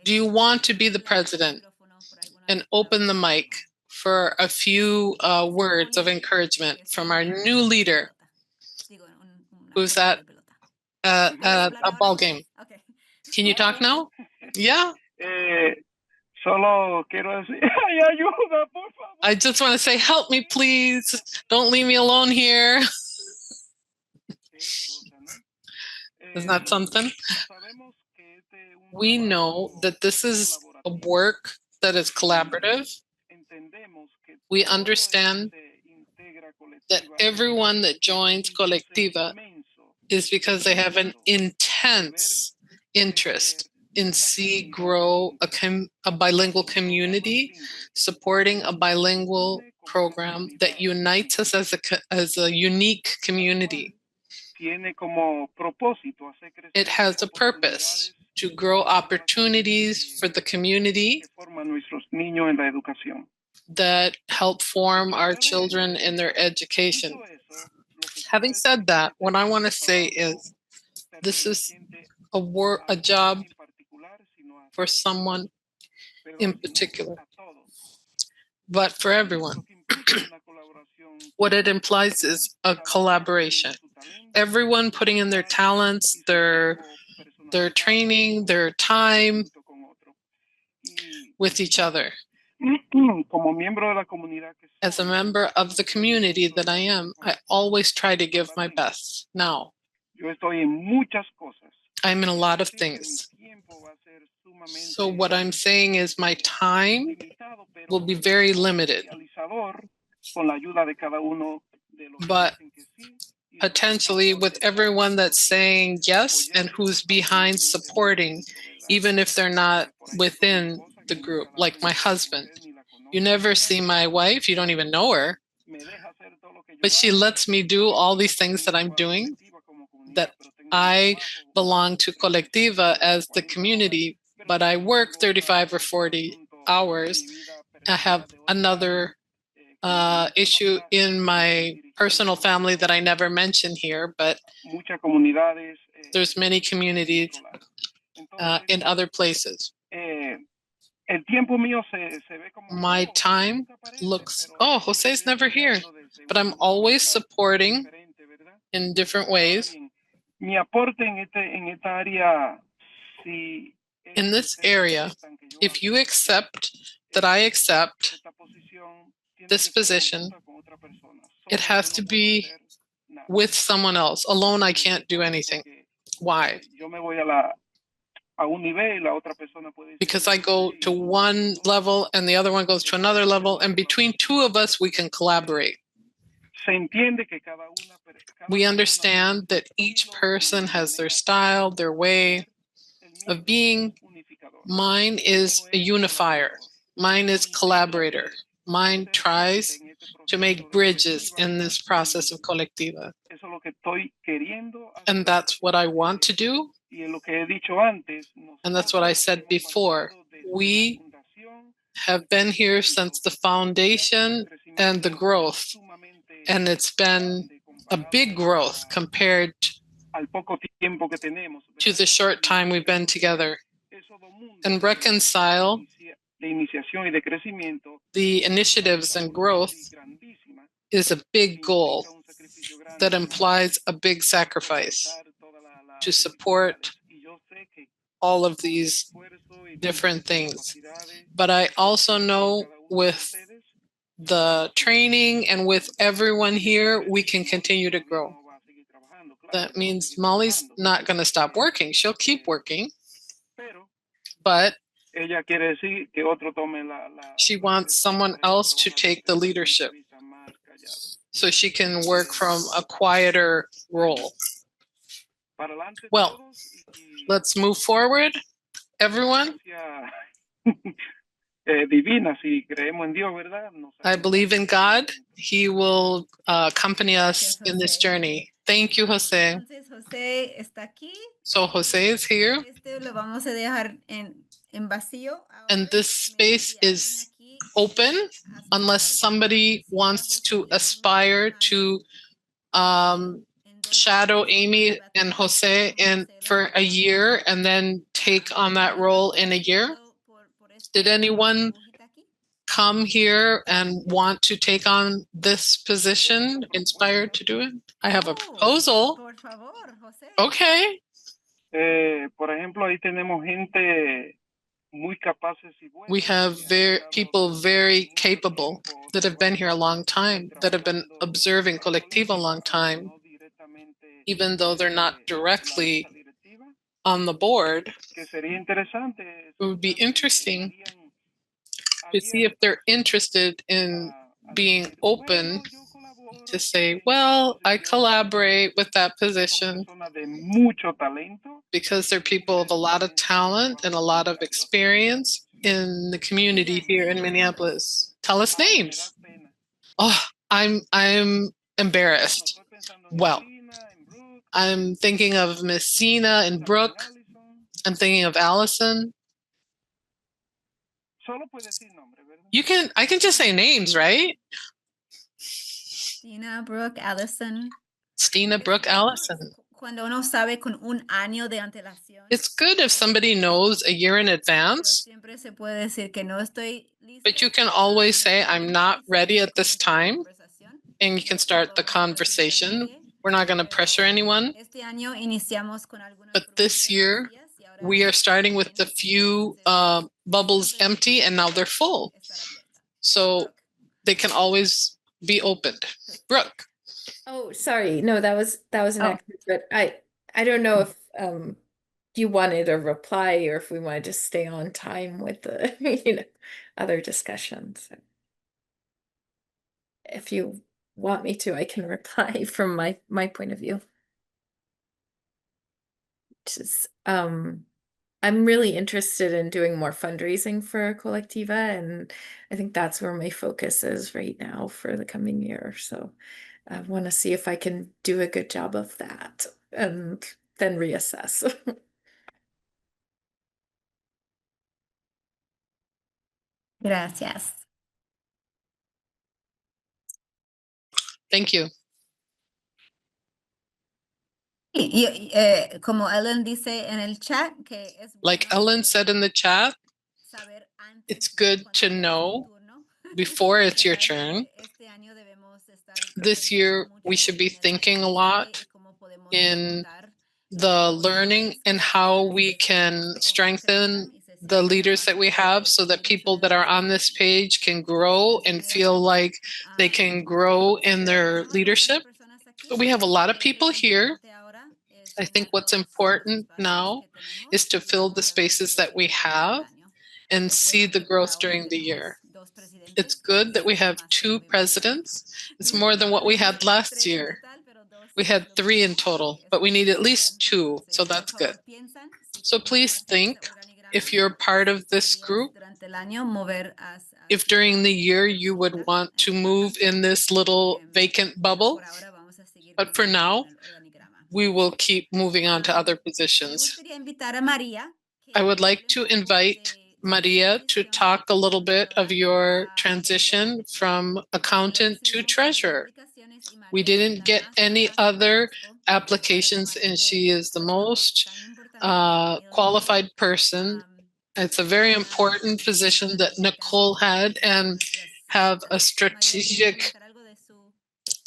Do you want to be the president? And open the mic for a few words of encouragement from our new leader, who's at a ball game. Can you talk now? Yeah. Solo quiero decir, ay, ayuda, por favor. I just want to say, help me, please. Don't leave me alone here. Isn't that something? We know that this is a work that is collaborative. We understand that everyone that joins Colectiva is because they have an intense interest in see grow a bilingual community, supporting a bilingual program that unites us as a unique community. It has a purpose to grow opportunities for the community that help form our children in their education. Having said that, what I want to say is this is a job for someone in particular, but for everyone. What it implies is a collaboration. Everyone putting in their talents, their training, their time with each other. As a member of the community that I am, I always try to give my best. Now, I'm in a lot of things. So what I'm saying is my time will be very limited. But potentially with everyone that's saying yes and who's behind supporting, even if they're not within the group, like my husband. You never see my wife, you don't even know her, but she lets me do all these things that I'm doing, that I belong to Colectiva as the community, but I work 35 or 40 hours. I have another issue in my personal family that I never mention here, but there's many communities in other places. My time looks, oh, Jose's never here, but I'm always supporting in different ways. In this area, if you accept that I accept this position, it has to be with someone else. Alone, I can't do anything. Why? Because I go to one level and the other one goes to another level, and between two of us, we can collaborate. We understand that each person has their style, their way of being. Mine is a unifier. Mine is collaborator. Mine tries to make bridges in this process of Colectiva. And that's what I want to do. And that's what I said before. We have been here since the foundation and the growth. And it's been a big growth compared to the short time we've been together. And reconcile the initiatives and growth is a big goal that implies a big sacrifice to support all of these different things. But I also know with the training and with everyone here, we can continue to grow. That means Molly's not going to stop working. She'll keep working. But she wants someone else to take the leadership so she can work from a quieter role. Well, let's move forward, everyone. I believe in God. He will accompany us in this journey. Thank you, Jose. So Jose is here. And this space is open unless somebody wants to aspire to shadow Amy and Jose for a year and then take on that role in a year. Did anyone come here and want to take on this position, inspired to do it? I have a proposal. Okay. We have people very capable that have been here a long time, that have been observing Colectiva a long time, even though they're not directly on the board. It would be interesting to see if they're interested in being open to say, well, I collaborate with that position because they're people of a lot of talent and a lot of experience in the community here in Minneapolis. Tell us names. Oh, I'm embarrassed. Well, I'm thinking of Miss Sina and Brooke. I'm thinking of Allison. I can just say names, right? Stina, Brooke, Allison. Stina, Brooke, Allison. It's good if somebody knows a year in advance, but you can always say, I'm not ready at this time, and you can start the conversation. We're not going to pressure anyone. But this year, we are starting with the few bubbles empty, and now they're full. So they can always be opened. Brooke. Oh, sorry. No, that was an accident, but I don't know if you wanted a reply or if we want to just stay on time with the other discussions. If you want me to, I can reply from my point of view. Just I'm really interested in doing more fundraising for Colectiva, and I think that's where my focus is right now for the coming year. So I want to see if I can do a good job of that and then reassess. Gracias. Thank you. Y como Ellen dice en el chat, que es Like bueno, Ellen said in the chat, saber antes it's de good cuando to sea su know turno, before it's your ¿verdad? turn. Este año debemos estar This pensando year, we mucho should be en el thinking a aprendizaje y lot cómo podemos in reclutar the learning and how we can strengthen the leaders that we have so that people that are on this page can grow and feel like they can grow in their leadership. But we have a lot of people here. I think what's important now is to fill the spaces that we have and see the growth during the year. It's good that we have 2 presidents. It's more than what we had last year. We had 3 in total, but we need at least 2, so that's good. So please think, if you're part of this group, if during the year you would want to move in this little vacant bubble, but for now, we will keep moving on to other positions. I would like to invite Maria to talk a little bit of your transition from accountant to treasurer. We didn't get any other applications, and she is the most qualified person. It's a very important position that Nicole had, and have a strategic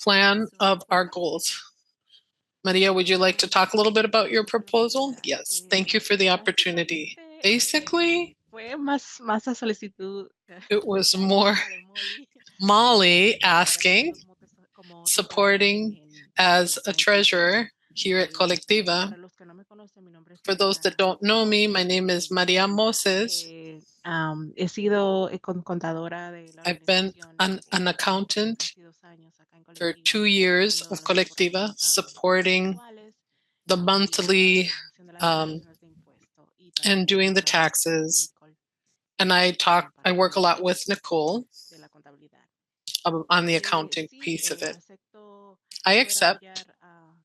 plan of our goals. Maria, would you like to talk a little bit about your proposal? Yes, thank you for the opportunity. Basically, Fue más a solicitud. it was more Molly asking, supporting as a treasurer here at Colectiva. For those that don't know me, my name is Maria Moses. He sido contadora de la I've been an accountant for 2 years of Colectiva, supporting the monthly and doing the taxes. And I work a lot with Nicole on the accounting piece of it. I accept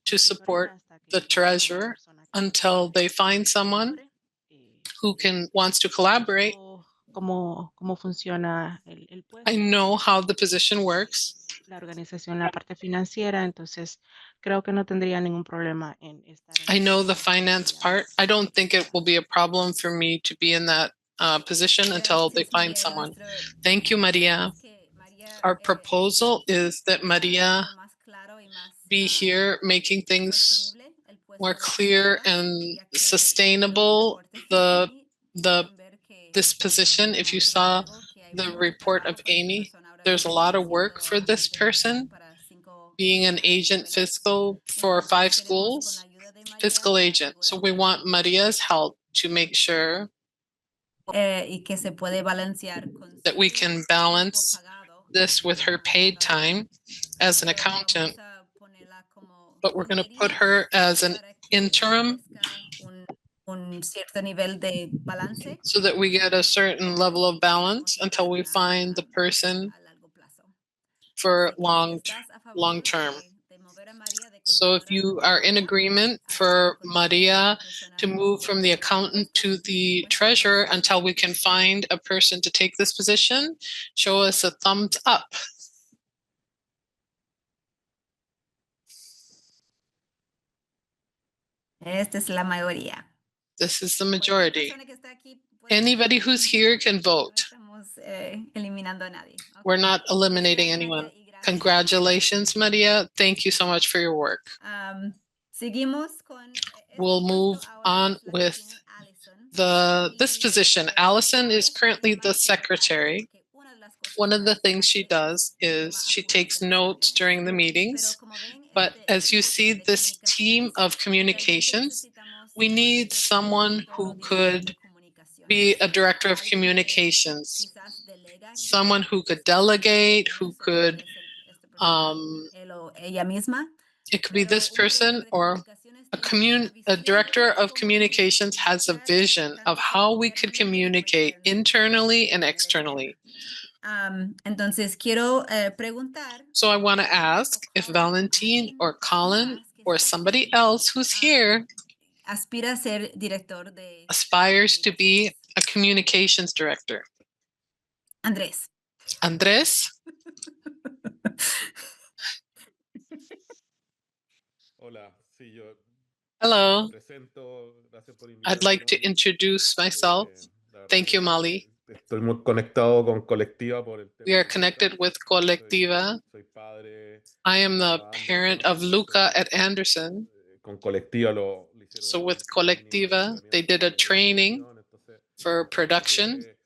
to support the treasurer until they find someone who wants to collaborate. Cómo funciona el puesto. I know how the position works. La organización, la parte financiera, entonces creo que no tendría ningún problema en estar. I know the finance part. I don't think it will be a problem for me to be in that position until they find someone. Thank you, Maria. Our proposal is that Maria be here making things more clear and sustainable. This position, if you saw the report of Amy, there's a lot of work for this person. Being an agent fiscal for 5 schools, fiscal agent. So we want Maria's help to make sure that we can balance this with her paid time as an accountant. But we're going to put her as an interim so that we get a certain level of balance until we find the person for long term. So if you are in agreement for Maria to move from the accountant to the treasurer until we can find a person to take this position, show us a thumbs up. Esta es la mayoría. This is the majority. Anybody who's here can vote. We're not eliminating anyone. Congratulations, Maria. Thank you so much for your work. We'll move on with this position. Allison is currently the secretary. One of the things she does is she takes notes during the meetings. But as you see this team of communications, we need someone who could be a director of communications, someone who could delegate, who could, it could be this person, or a director of communications has a vision of how we could communicate internally and externally. Entonces quiero preguntar. So I want to ask if Valentin or Colin or somebody else who's here aspira a ser director de aspires to be a communications director. Andrés. Andrés? Hola, sí, yo Hello. me presento. Gracias por I'd like to invitarme. introduce myself. Thank you, Molly. Estoy muy conectado con Colectiva por el tema We are de connected Luca. with Colectiva. Soy padre I am the Luca parent Anderson, of Luca entonces, at Anderson. Con Colectiva lo hicieron So with un training de Colectiva, they did a entrenamiento de training producción, entonces, for yo production. creo que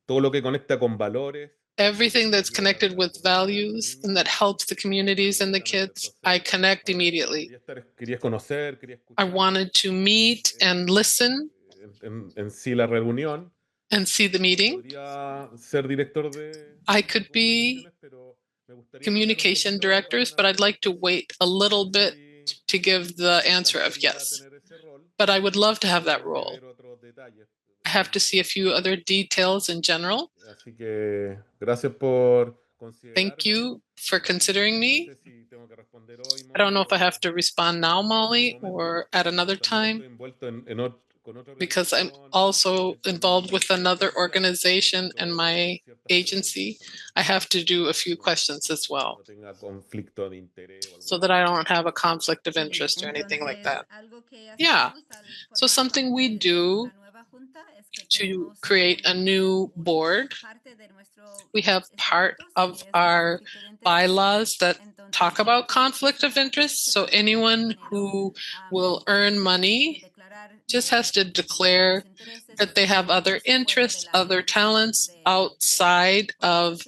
todo lo que conecta con valores, Everything that's ayuda a connected las with comunidades, a los values and niños, that helps the communities and the inmediatamente. kids, Entonces, I connect ahora immediately. quería conocer, quería I escuchar wanted to meet and listen en sí la reunión. and see the meeting. Podría ser director de I could be comunicaciones, pero me gustaría esperar un communication poquito para directors, una but I'd like to respuesta. wait a little bit Sí, to give the me answer of encantaría yes. tener ese rol, But I would love to have that tengo que role. ver otros detalles. I have to see a few other details in general. Así que gracias por Thank considerarme. you for considering No me. sé si tengo que responder hoy, I don't know if I Molly, have to respond now, o en Molly, otro momento, or at another porque también time, estoy envuelto con otra because I'm organización, also esto involved with another agencia, organization and necesito my ciertas agency. preguntas también, I have to do a para que few questions as well, no tenga conflicto de interés o so alguna that I cosa. don't have a conflict of interest or anything like Entonces, that. algo que Yeah. hacemos al So formar something we parte de do una nueva junta es que to tenemos create a new board, parte de nuestro we have part estatuto, of si es our conflicto de interés. bylaws that Entonces, talk todo about aquel conflict of persona interest. So profesional anyone dinero, who will earn money declarar, just has to declare sus intereses, that they have other interests, other talents outside of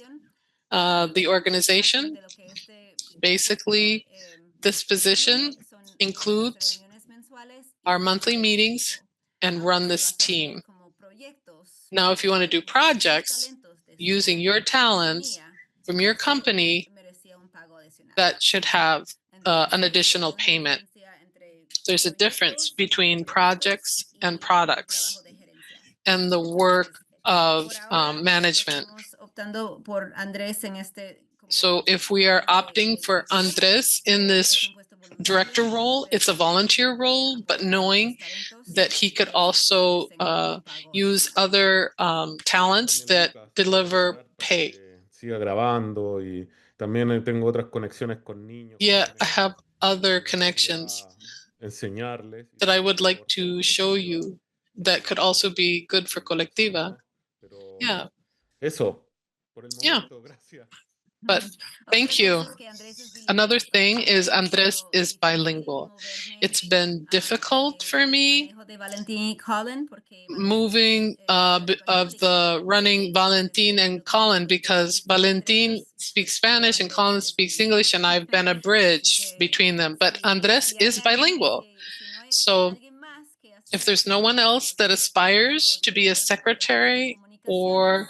the organization. de lo que este Basically, this position son includes reuniones mensuales our monthly meetings and run this team. Now, if you want to do projects using your talents from your company, that should have an additional payment. There's a difference between projects and products and the work of management. So if we are opting for Andres in this director role, it's a volunteer role, but knowing that he could also use other talents that deliver pay. Siga grabando y también tengo otras conexiones con niños. Yeah, I have other connections enseñarles that I would like to show you that could also be good for Colectiva. Yeah. Eso. Por el momento, gracias. But thank you. Another thing is Andres is bilingual. It's been difficult for me moving of the running Valentin and Colin because Valentin speaks Spanish and Colin speaks English, and I've been a bridge between them. But Andres is bilingual. So if there's no one else that aspires to be a secretary or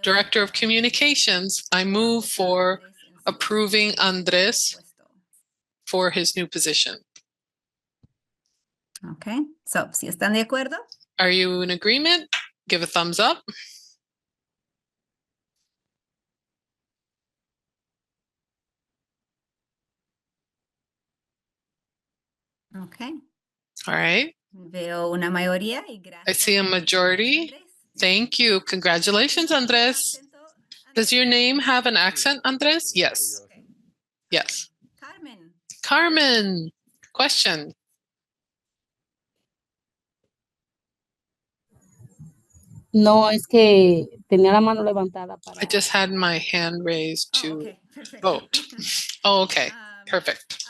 director of communications, I move for approving Andres for his new position. Okay, so si están de acuerdo. Are you in agreement? Give a thumbs up. Okay. All right. Veo una mayoría y I see a majority. Thank you. Congratulations, Andres. Does your name have an accent, Andres? Yes. Okay. Yes. Carmen. Carmen, question. No, es que tenía la mano levantada para. I just had my hand raised to Okay, perfect. vote. Oh, okay. Perfect.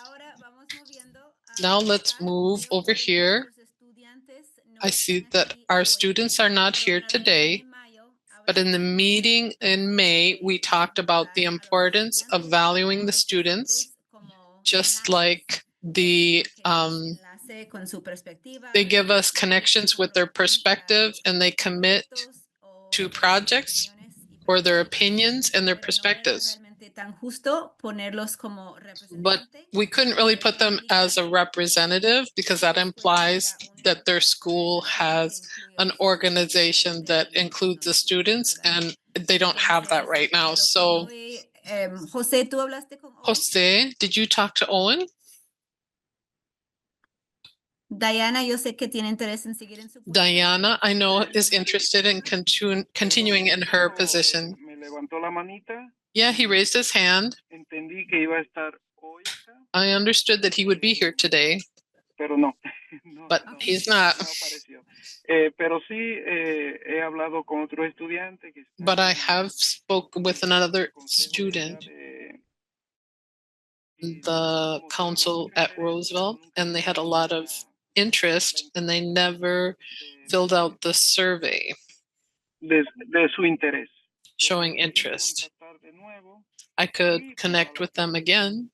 Now let's move over here. I see that our students are not here today, but in the meeting in May, we talked about the importance of valuing the students, just like they give us connections with their perspective and they commit to projects for their opinions and their perspectives. But we couldn't really put them as a representative because that implies that their school has an organization that includes the students, and they don't have that right now. So, José, ¿tú hablaste con Owen? Jose, did you talk to Owen? Diana, yo sé que tiene interés en seguir en su puesto. Diana, I know, is interested in continuing in her position. Me levantó la manita. Yeah, he raised his hand. Entendí que iba a estar hoy acá. I understood that he would be here today. Pero no. But he's not. No apareció. Pero sí he hablado con otro estudiante que está But I have spoken with another student, the council at Roosevelt, and they had a lot of interest, and they never filled out the survey de su interés. showing interest. I could connect with them again.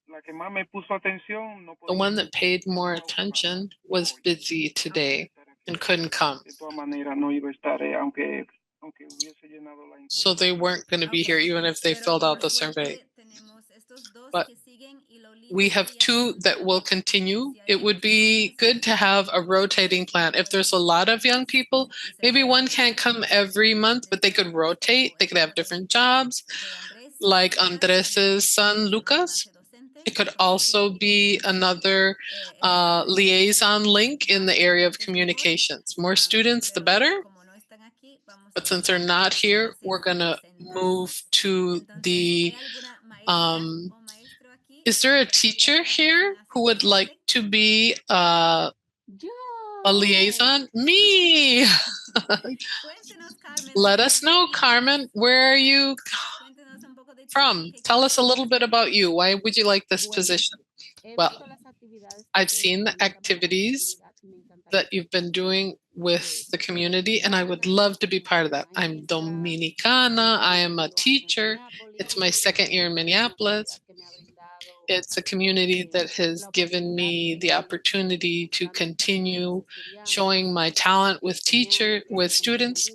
The one that paid more attention was busy today and couldn't come. So they weren't going to be here even if they filled out the survey. But we have two that will continue. It would be good to have a rotating plan. If there's a lot of young people, maybe one can't come every month, but they could rotate. They could have different jobs, like Andres's son, Lucas. It could also be another liaison link in the area of communications. More students, the better. But since they're not here, we're going to move to the is there a teacher here who would like to be a liaison? Me! Let us know, Carmen. Where are you from? Tell us a little bit about you. Why would you like this position? Well, I've seen the activities that you've been doing with the community, and I would love to be part of that. I'm Dominicana. I am a teacher. It's my second year in Minneapolis. It's a community that has given me the opportunity to continue showing my talent with students,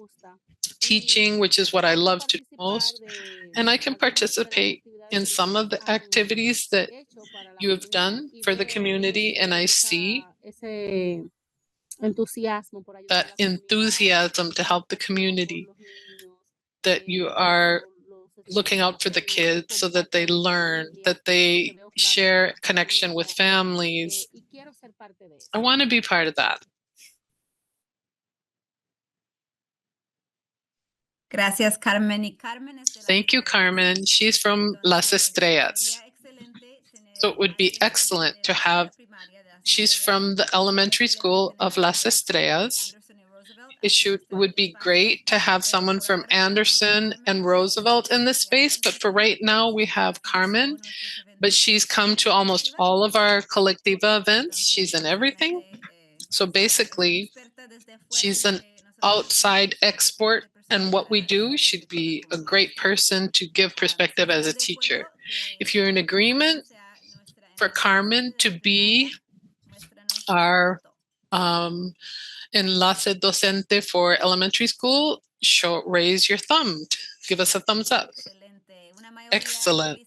teaching, which is what I love to do most. And I can participate in some of the activities that you have done for the community, and I see that enthusiasm to help the community, that you are looking out for the kids so that they learn, that they share connection with families. I want to be part of that. Gracias, Carmen. Thank you, Carmen. She's from Las Estrellas. So it would be excellent to have, she's from the elementary school of Las Estrellas. It would be great to have someone from Anderson and Roosevelt in this space, but for right now we have Carmen, but she's come to almost all of our Colectiva events. She's in everything. So basically, she's an outside expert, and what we do, she'd be a great person to give perspective as a teacher. If you're in agreement for Carmen to be our enlace docente for elementary school, raise your thumb. Give us a thumbs up. Excellent.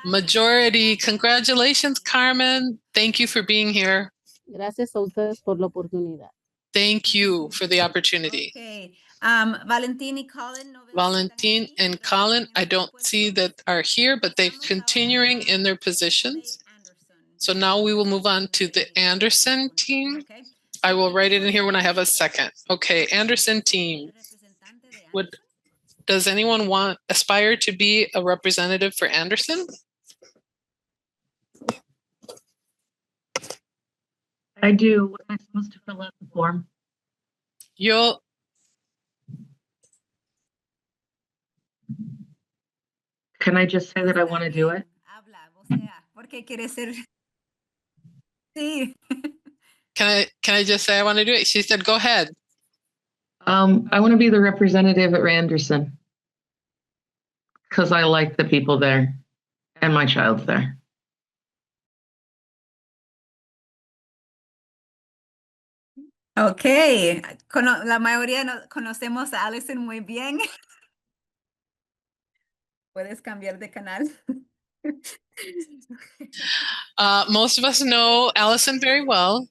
Majority. Congratulations, Carmen. Thank you for being here. Gracias a ustedes por la oportunidad. Thank you for the opportunity. Okay. Valentin and Colin, I don't see that are here, but they're continuing in their positions. So now we will move on to the Anderson team. I will write it in here when I have a second. Okay, Anderson team. Does anyone aspire to be a representative for Anderson? I do. What am I supposed to fill out the form? Can I just say that I want to do it? Can I just say I want to do it? She said, go ahead. I want to be the representative at Anderson because I like the people there and my child's there. Okay, la mayoría conocemos a Allison muy bien. Puedes cambiar de canal. Most of us know Allison very well.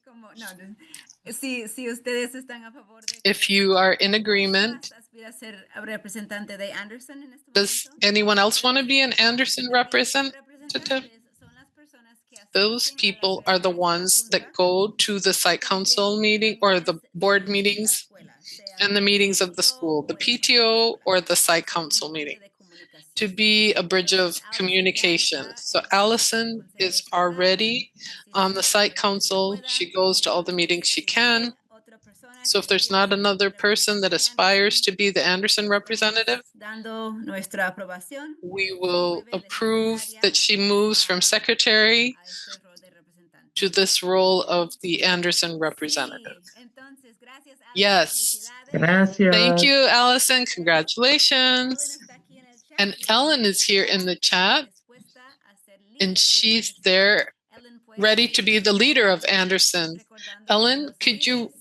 Si ustedes están a favor de if you are in agreement quisiera ser representante de Anderson en este Does momento. anyone else want to be an Anderson representative? Representantes son las personas que Those asisten a las people are the reuniones de la ones junta that go to the site council meeting or the board meetings and the meetings of the school, the PTO or the site council meeting, to be a bridge of communication. So Allison is already on the site council. She goes to all the meetings she can. So if there's not another person that aspires to be the Anderson representative, dando nuestra aprobación, we will approve that she moves from secretary a este rol de representante. to this role of the Anderson representative. Sí, entonces, gracias, Alan, Yes. felicidades. Gracias. Thank you, Allison. Congratulations. Ellen está aquí en el chat And y Ellen is here in the chat, dispuesta a ser líder and de she's Anderson. there Ellen, puedes ready to be the leader of seguir Anderson. recordando Ellen, los could you, líderes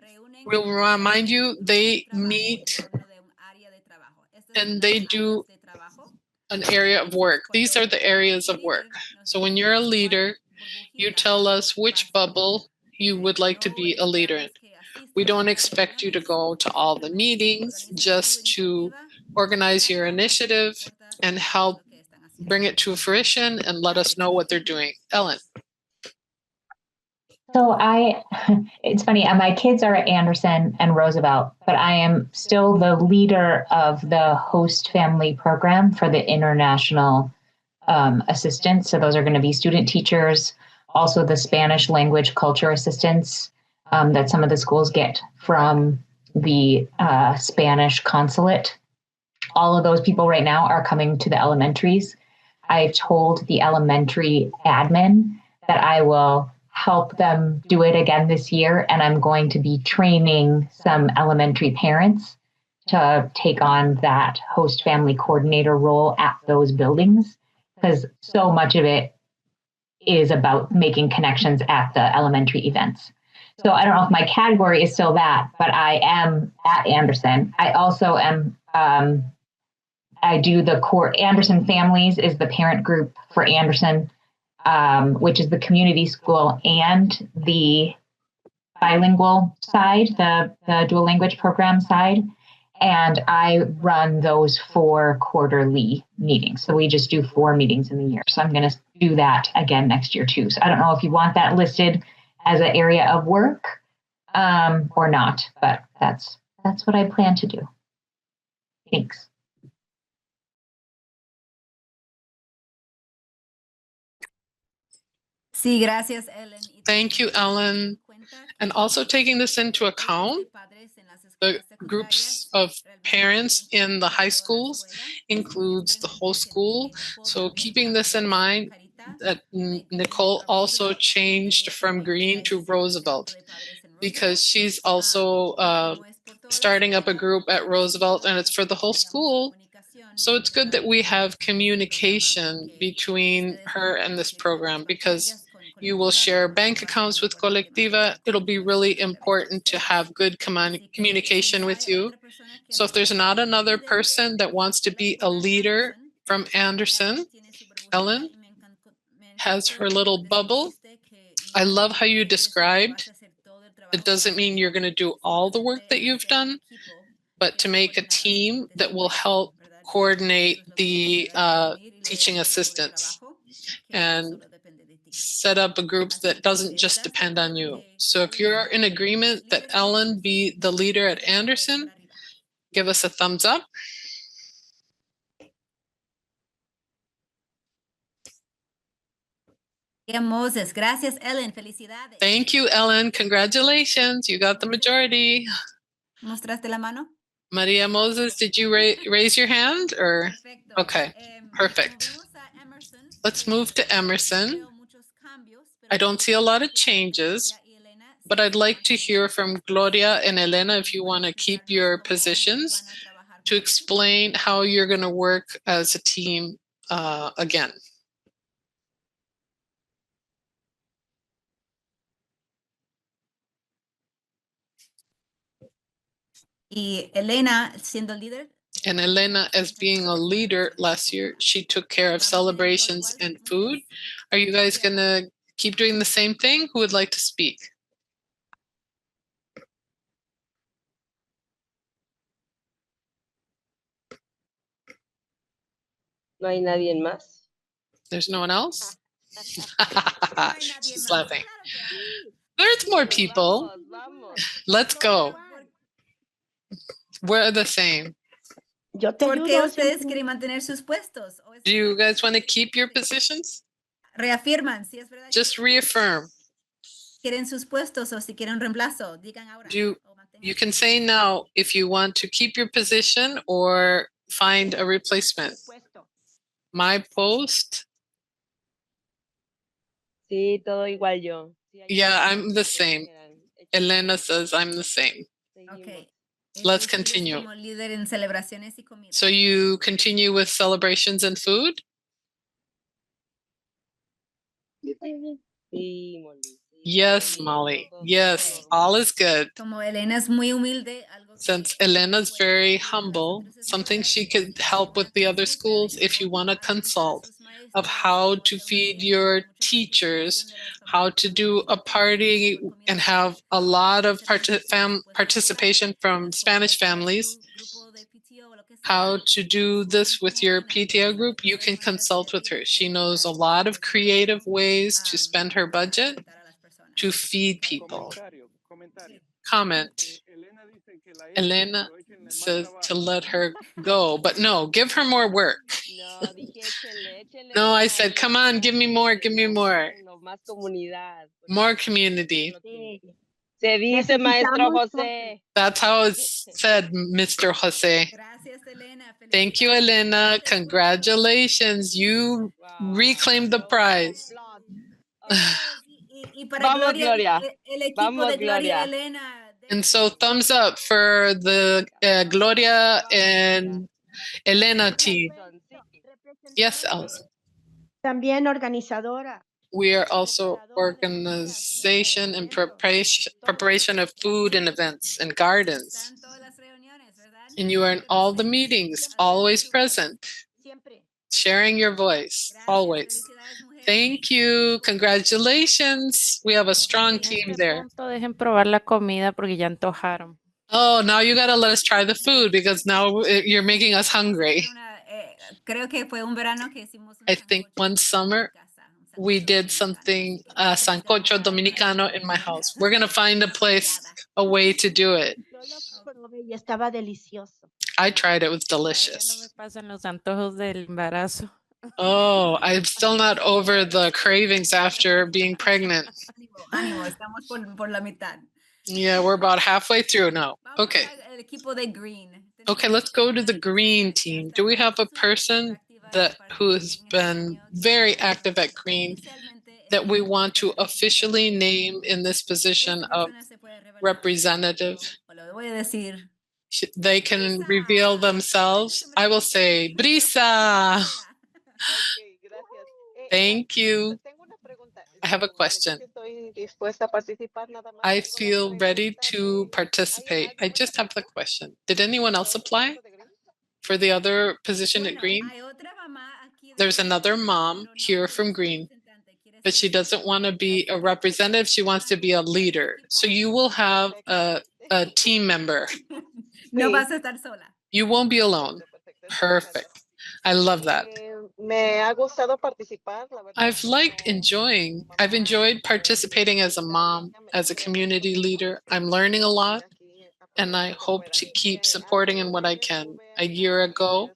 reúnen we'll remind you, they meet en torno de un área de trabajo. Estas son and las they áreas do de trabajo. an area of work. These are the areas of work. So when you're a leader, you tell us which bubble you would like to be a leader in. We don't expect you to go to all the meetings, just to organize your initiative and help bring it to fruition and let us know what they're doing. Ellen. So it's funny, my kids are at Anderson and Roosevelt, but I am still the leader of the host family program for the international assistants. So those are going to be student teachers, also the Spanish language culture assistants that some of the schools get from the Spanish consulate. All of those people right now are coming to the elementaries. I've told the elementary admin that I will help them do it again this year, and I'm going to be training some elementary parents to take on that host family coordinator role at those buildings, because so much of it is about making connections at the elementary events. So I don't know if my category is still that, but I am at Anderson. I also am, I do the core, Anderson Families is the parent group for Anderson, which is the community school and the bilingual side, the dual language program side. And I run those 4 quarterly meetings. So we just do 4 meetings in the year. So I'm going to do that again next year too. So I don't know if you want that listed as an area of work or not, but that's what I plan to do. Thanks. Sí, gracias, Ellen. Thank you, Ellen. And also taking this into account, the groups of parents in the high schools includes the whole school. So keeping this in mind, that Nicole also changed from Green to Roosevelt because she's also starting up a group at Roosevelt, and it's for the whole school. So it's good that we have communication between her and this program, because you will share bank accounts with Colectiva. It'll be really important to have good communication with you. So if there's not another person that wants to be a leader from Anderson, Ellen has her little bubble. I love how you described. It doesn't mean you're going to do all the work that you've done, but to make a team that will help coordinate the teaching assistants and set up a group that doesn't just depend on you. So if you're in agreement that Ellen be the leader at Anderson, give us a thumbs up. Moses, gracias, Ellen. Felicidades. Thank you, Ellen. Congratulations. You got the majority. ¿Mostraste la mano? Maria Moses, did you raise your hand? Or okay, perfect. Let's move to Emerson. I don't see a lot of changes, but I'd like to hear from Gloria and Elena if you want to keep your positions to explain how you're going to work as a team again. Y Elena, siendo el líder. And Elena, as being a leader last year, she took care of celebrations and food. Are you guys going to keep doing the same thing? Who would like to speak? No hay nadie más. There's no one else? No hay nadie She's más. laughing. Claro que hay. There's more Pues people. vamos. Let's go. Por- We're the same. Yo te ¿Por qué ayudo ustedes siempre. quieren mantener sus puestos? ¿O es Do you verdad guys want to que keep your positions? reafirman si es verdad Just que reaffirm. quieren sus puestos o si quieren un reemplazo? Digan ahora. You o mantengan you sus can say now if you want to keep your position or find a replacement. My post? Sí, todo igual yo. Sí, hay Yeah, otras I'm the que same. quieran echar. Elena says I'm the same. Seguimos. Ok. Let's Entonces, continue. como líder en celebraciones y comida. So you continue with celebrations and food? Sí, Molly. Sí, Yes, todo bien, Molly. todo Yes, normal. all is good. Como Elena es muy humilde, algo que Since Elena's puede very servir a las humble, otras something escuelas, she could help with the other schools if you want to consult of how to feed your teachers, how to do a party and have a lot of participation from Spanish families, how to do this with your PTO group, you can consult with her. She knows a lot of creative ways to spend her budget to feed people. Comentario. Comment. Elena dice que la echen, Elena pero échenle más says trabajo. to let her go, but no, give her more work. No, dije échenle No, I más, said, come on, give me more, give me more. háganlo, más comunidad. porque More eso community. es lo que se dice, maestro José. That's how it's said, Mr. Jose. Gracias, Elena. Thank you, Elena. Congratulations. You Wow. reclaimed the prize. Y para Vamos, Gloria, Gloria. el equipo Vamos, de Gloria, Gloria. Elena. And so thumbs up for the Gloria and Elena team. Yes, Alison. También organizadora. We are also organization and preparation of food and events and gardens. Están todas las reuniones, ¿verdad? And you are in all the meetings, always present, Siempre. sharing your voice, Gracias, always. felicidades, mujeres. Thank you. Congratulations. We have a strong En team este there. punto dejen probar la comida porque ya antojaron. Oh, now you got to let us try the food because now you're making us hungry. Creo que fue un verano que hicimos un I think sancocho one en summer mi casa, un we sancocho did dominicano, something, así que sancocho dominicano in my house. We're going to find a place, a way to do it. Yo lo probé y estaba delicioso. I tried it. It was Todavía no me delicious. pasan los antojos del embarazo. Oh, I'm still not over the cravings after being pregnant. Ánimo, estamos por la mitad. Yeah, we're about halfway through now. Vamos Okay. al equipo de Green. Okay, let's go to the green team. Do we have a person who has been very active at green that we want to officially name in this position of representative? Lo voy a decir. They can reveal themselves. I will say, Brisa. Ok, gracias. Thank you. Tengo una pregunta. I have a Bueno, question. yo sí estoy dispuesta a participar, nada más I tengo la feel ready pregunta to de, participate. I just have the question. Did anyone else ¿otro apply puesto de green? for the other position at Green? Hay otra mamá aquí de There's Green, another mom pero no here quiere from ser Green, representante, quiere but ser she doesn't want to be a representative. She wants to be a leader. So you will have a team member. No vas a estar sola. You won't be alone. Perfecto, eso me encanta. Perfect. I love that. Me ha gustado participar, la verdad. I've enjoyed participating as a mom, as a community leader. I'm learning a lot, and I hope to keep supporting in what I can. A year ago,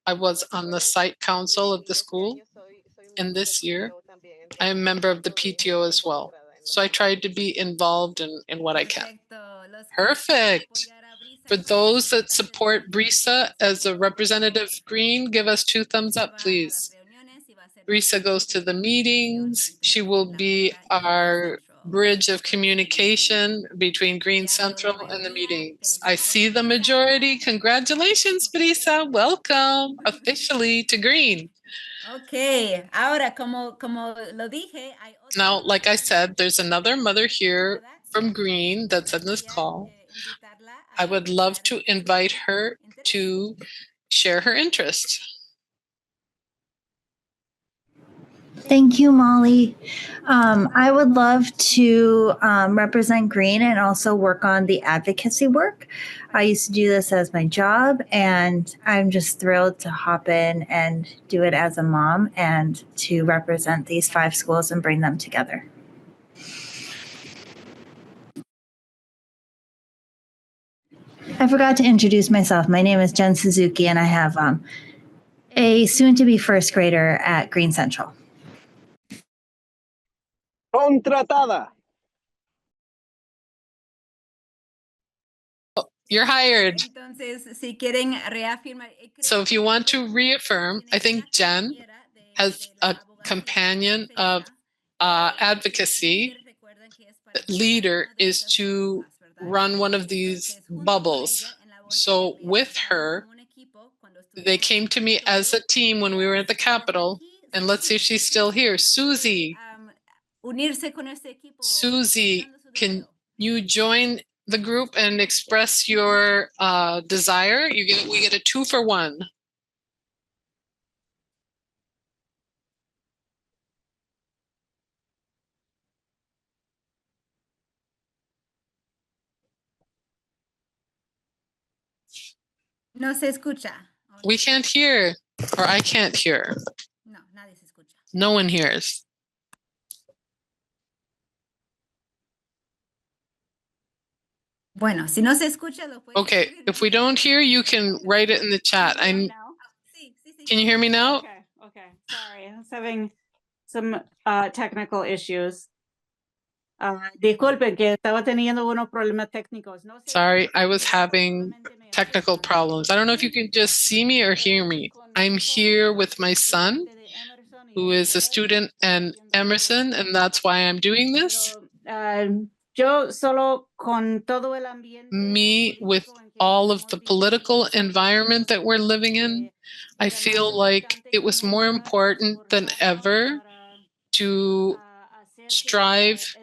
I was on the site council of the school, and this year, I am a member of the PTO as well. So I tried to be involved in what I can. Perfect. For those that support Brisa as a representative Green, give us 2 thumbs up, please. Brisa goes to the meetings. She will be our bridge of communication between Green Central and the meetings. I see the majority. Congratulations, Brisa. Welcome officially to Green. Okay, ahora como lo dije, hay otra Now, mamá like I aquí said, there's another mother here invitada. from Green that's in this Quería, call. invitarla I a would love expresar to su invite her interés. to share her interest. Thank you, Molly. I would love to represent Green and also work on the advocacy work. I used to do this as my job, and I'm just thrilled to hop in and do it as a mom and to represent these 5 schools and bring them together. I forgot to introduce myself. My name is Jen Suzuki, and I have a soon-to-be first grader at Green Central. Contratada. You're hired. Entonces, si quieren reafirmar, So if you want to reaffirm, I think Jen has a companion of advocacy leader is to run one of these bubbles. So with her, they came to me as a team when we were at the Capitol, and let's see if she's still here. Susie, can you join the group and express your desire? We get a 2 for 1. No se escucha. We can't hear, or I can't hear. No, nadie se escucha. No one hears. Bueno, si no se escucha, lo puede Okay, if we don't hear, you can write it in the chat. Can you hear me now? Okay. Sorry, I was having some technical issues. Disculpen que estaba teniendo unos problemas técnicos. Sorry, I was having technical problems. I don't know if you can just see me or hear me. I'm here with my son, who is a student at Emerson, and that's why I'm doing this. Yo solo con todo el ambiente. Me, with all of the political environment that we're living in, I feel like it was more important than ever to strive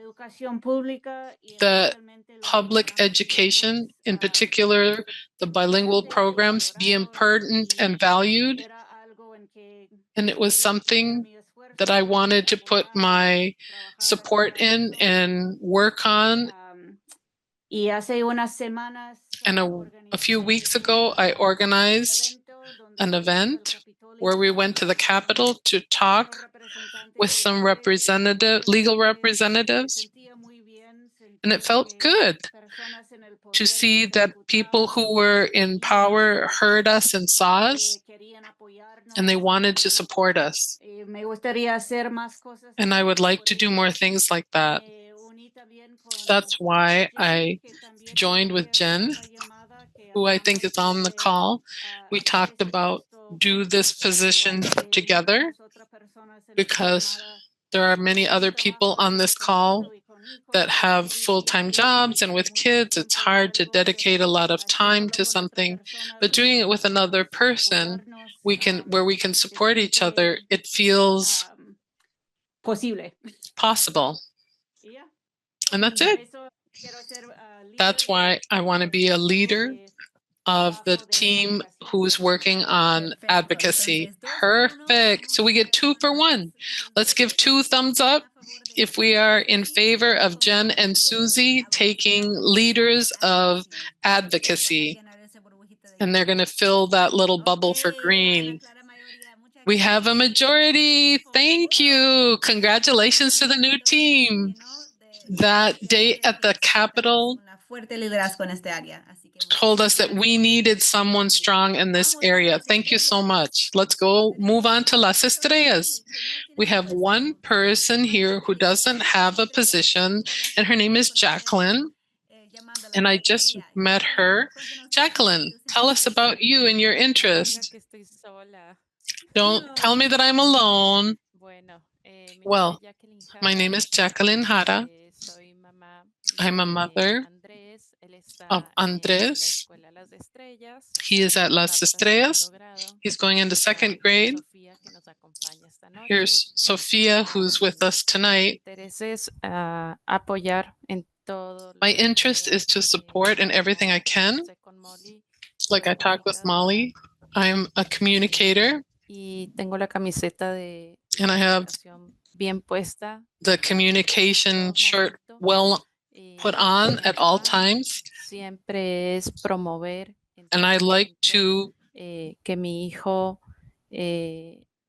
the public education, in particular the bilingual programs, be important and valued. And it was something that I wanted to put my support in and work on. And a few weeks ago, I organized an event where we went to the Capitol to talk with some legal representatives. And it felt good to see that people who were in power heard us and saw us, and they wanted to support us. And I would like to do more things like that. That's why I joined with Jen, who I think is on the call. We talked about do this position together because there are many other people on this call that have full-time jobs, and with kids, it's hard to dedicate a lot of time to something. But doing it with another person, where we can support each other, it feels possible. And that's it. That's why I want to be a leader of the team who's working on advocacy. Perfect. So we get 2 for 1. Let's give 2 thumbs up if we are in favor of Jen and Susie taking leaders of advocacy. And they're going to fill that little bubble for Green. We have a majority. Thank you. Congratulations to the new team. That day at the Capitol told us that we needed someone strong in this area. Thank you so much. Let's go move on to Las Estrellas. We have one person here who doesn't have a position, and her name is Jacqueline. And I just met her. Jacqueline, tell us about you and your interest. Don't tell me that I'm alone. Well, my name is Jacqueline Jara. I'm a mother of Andres. He is at Las Estrellas. He's going into 2nd grade. Here's Sophia, who's with us tonight. My interest is to support in everything I can. Like I talked with Molly, I'm a communicator. and I have bien puesta, the communication shirt well put on at all times. siempre es promover. And I like to Que mi hijo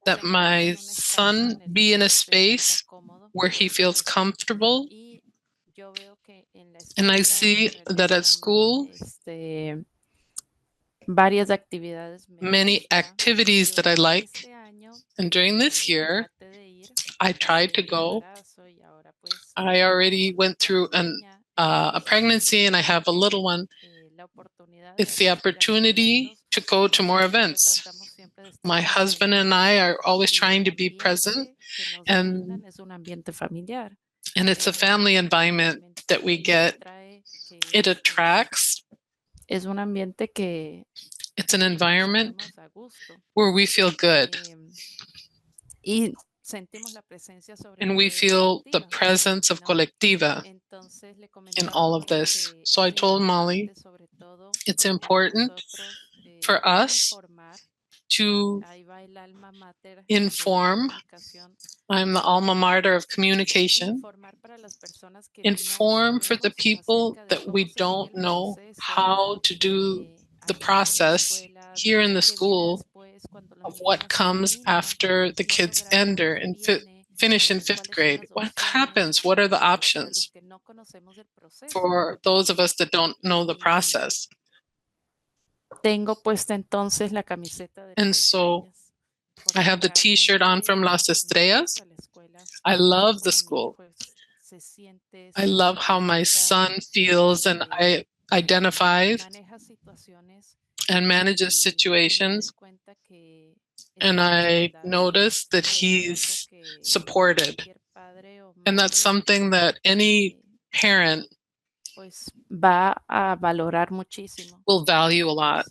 that my son be in a space where he feels comfortable. And I see that at school, varias actividades many activities that I like. And during this year, I tried to go. I already went through a pregnancy and I have a little one. It's the opportunity to go to more events. My husband and I are always trying to be present, and it's a family environment that we get. It attracts. Es un ambiente que it's an environment where we feel good. Y sentimos la presencia And we feel the presence of Colectiva in all of this. So I told Molly, it's important for us to inform. I'm the alma mater of communication. Inform for the people that we don't know how to do the process here in the school of what comes after the kids enter and finish in 5th grade. What happens? What are the options for those of us that don't know the process? Tengo puesta entonces la camiseta de And so I have the t-shirt on from Las Estrellas. I love the school. I love how my son feels and identifies and manages situations. And I notice that he's supported. And that's something that any parent va a valorar muchísimo. Will value a lot.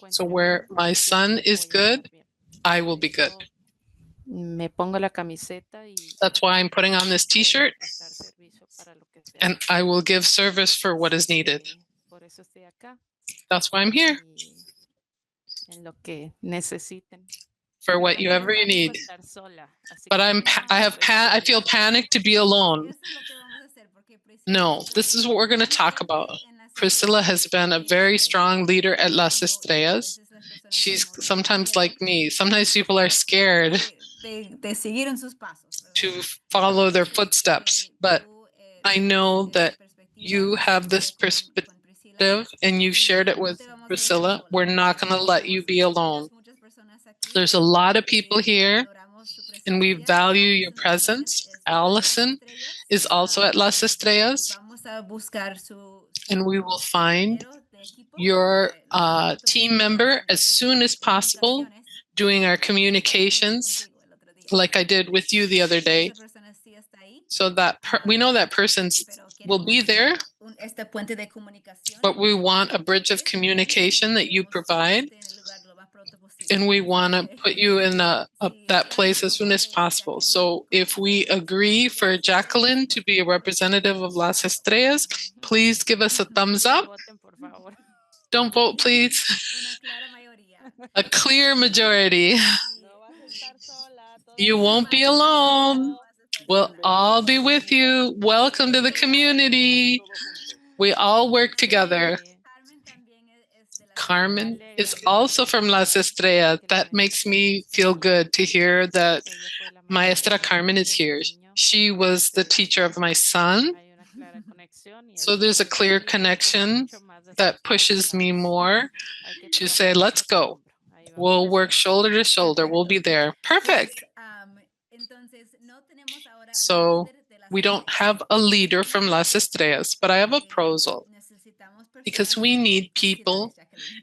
So where my son is good, I will be good. Me pongo la camiseta y that's why I'm putting on this t-shirt, and I will give service for what is needed. That's why I'm here. En lo que necesiten. For whatever you need. But I feel panicked to be alone. No, this is what we're going to talk about. Priscilla has been a very strong leader at Las Estrellas. She's sometimes like me. Sometimes people are scared to follow their footsteps. But I know that you have this perspective and you've shared it with Priscilla. We're not going to let you be alone. There's a lot of people here and we value your presence. Allison is also at Las Estrellas. And we will find your team member as soon as possible doing our communications like I did with you the other day. So that we know that person will be there, but we want a bridge of communication that you provide. And we want to put you in that place as soon as possible. So if we agree for Jacqueline to be a representative of Las Estrellas, please give us a thumbs up. Don't vote, please. A clear majority. You won't be alone. We'll all be with you. Welcome to the community. We all work together. Carmen is also from Las Estrellas. That makes me feel good to hear that Maestra Carmen is here. She was the teacher of my son. So there's a clear connection that pushes me more to say, let's go. We'll work shoulder to shoulder. We'll be there. Perfect. So we don't have a leader from Las Estrellas, but I have a proposal. Because we need people,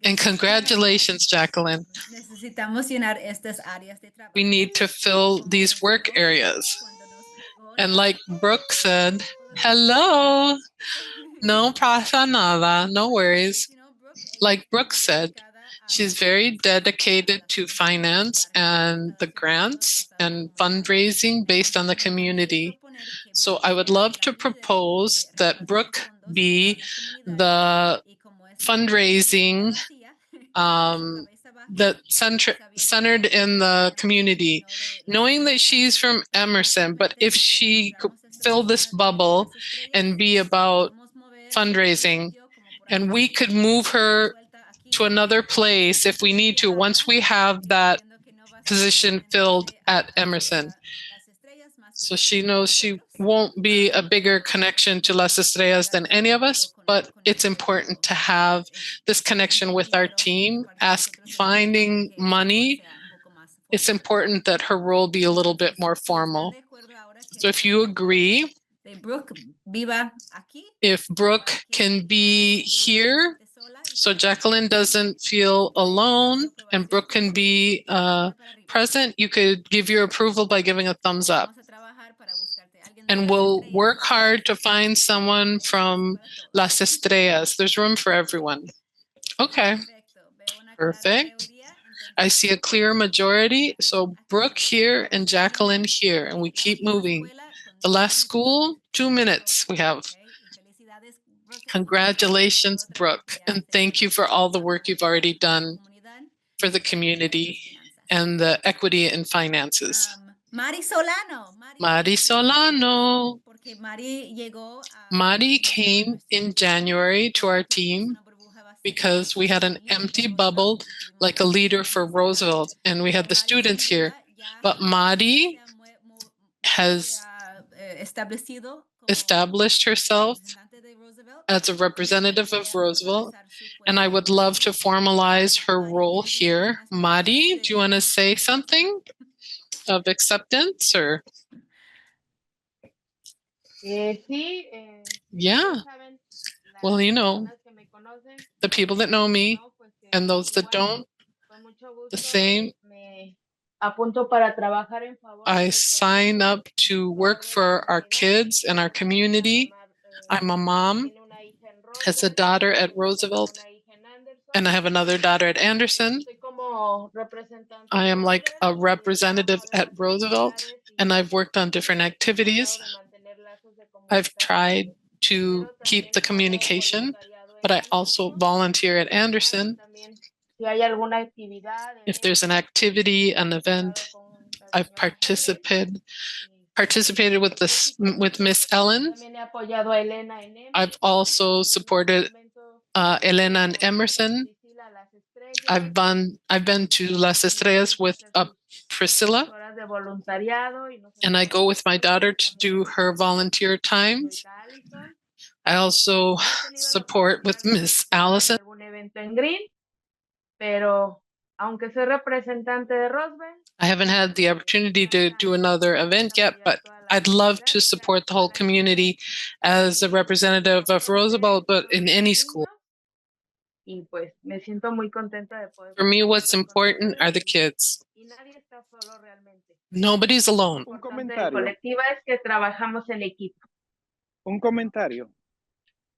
and congratulations, Jacqueline. We need to fill these work areas. And like Brooke said, hello, no pasa nada, no worries. Like Brooke said, she's very dedicated to finance and the grants and fundraising based on the community. So I would love to propose that Brooke be the fundraising that centered in the community, knowing that she's from Emerson, but if she could fill this bubble and be about fundraising, and we could move her to another place if we need to, once we have that position filled at Emerson. So she knows she won't be a bigger connection to Las Estrellas than any of us, but it's important to have this connection with our team. Finding money, it's important that her role be a little bit more formal. So if you agree, if Brooke can be here, so Jacqueline doesn't feel alone and Brooke can be present, you could give your approval by giving a thumbs up. And we'll work hard to find someone from Las Estrellas. There's room for everyone. Okay, perfect. I see a clear majority. So Brooke here and Jacqueline here, and we keep moving. The last school, 2 minutes we have. Congratulations, Brooke, and thank you for all the work you've already done for the community and the equity in finances. Mari Solano. Mari Solano. Mari came in January to our team because we had an empty bubble like a leader for Roosevelt, and we had the students here. But Mari has established herself as a representative of Roosevelt, and I would love to formalize her role here. Mari, do you want to say something of acceptance or? Yeah. Well, you know, the people that know me and those that don't, the same. I sign up to work for our kids and our community. I'm a mom, has a daughter at Roosevelt, and I have another daughter at Anderson. I am like a representative at Roosevelt, and I've worked on different activities. I've tried to keep the communication, but I also volunteer at Anderson. If there's an activity, an event, I've participated with Miss Ellen. I've also supported Elena and Emerson. I've been to Las Estrellas with Priscilla, and I go with my daughter to do her volunteer times. I also support with Miss Allison. I haven't had the opportunity to do another event yet, but I'd love to support the whole community as a representative of Roosevelt, but in any school. For me, what's important are the kids. Nobody's alone. Un comentario.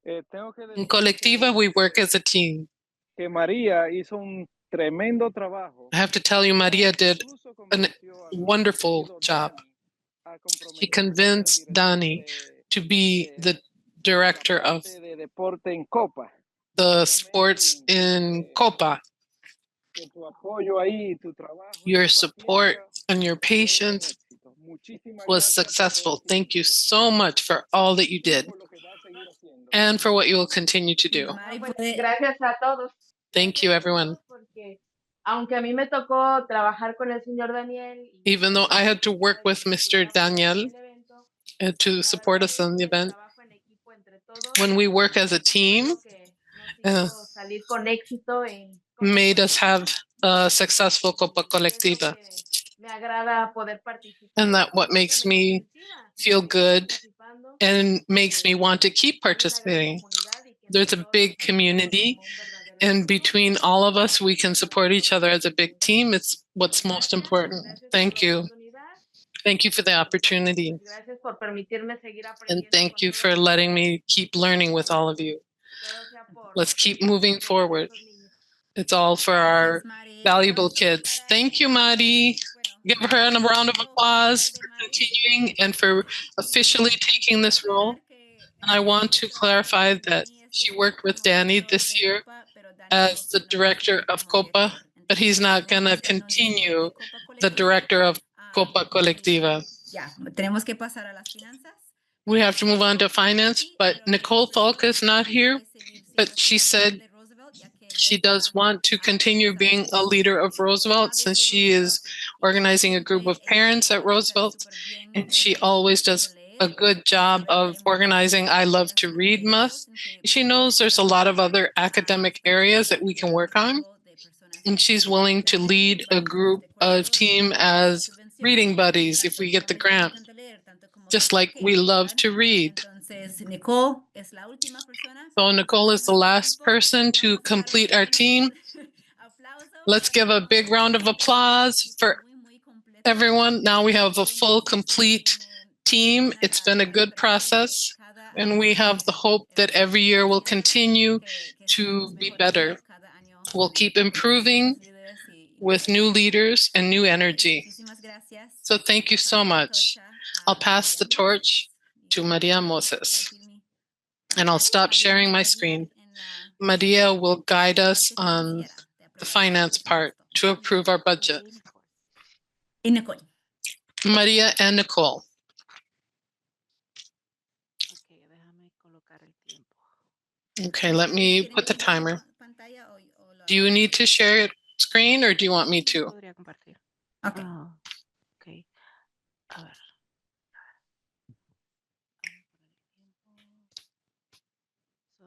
In Colectiva, we work as a team. Que María hizo un tremendo trabajo. I have to tell you, Maria did a wonderful job. She convinced Dani to be the director of the sports in Copa. Your support and your patience was successful. Thank you so much for all that you did and for what you will continue to do. Thank you, everyone. Even though I had to work with Mr. Daniel to support us in the event, when we work as a team, made us have a successful Copa Colectiva. And that's what makes me feel good and makes me want to keep participating. There's a big community, and between all of us, we can support each other as a big team. It's what's most important. Thank you. Thank you for the opportunity. And thank you for letting me keep learning with all of you. Let's keep moving forward. It's all for our valuable kids. Thank you, Mari. Give her a round of applause for continuing and for officially taking this role. And I want to clarify that she worked with Danny this year as the director of Copa, but he's not going to continue the director of Copa Colectiva. Ya, tenemos que pasar a las finanzas. We have to move on to finance, but Nicole Falk is not here, but she said she does want to continue being a leader of Roosevelt since she is organizing a group of parents at Roosevelt, and she always does a good job of organizing I Love to Read Month. She knows there's a lot of other academic areas that we can work on, and she's willing to lead a group of team as reading buddies if we get the grant, just like we love to read. So Nicole is the last person to complete our team. Let's give a big round of applause for everyone. Now we have a full, complete team. It's been a good process, and we have the hope that every year will continue to be better. We'll keep improving with new leaders and new energy. So thank you so much. I'll pass the torch to Maria Moses, and I'll stop sharing my screen. Maria will guide us on the finance part to approve our budget. Maria and Nicole. Okay, let me put the timer. Do you need to share your screen or do you want me to? Okay. Okay. A ver. So,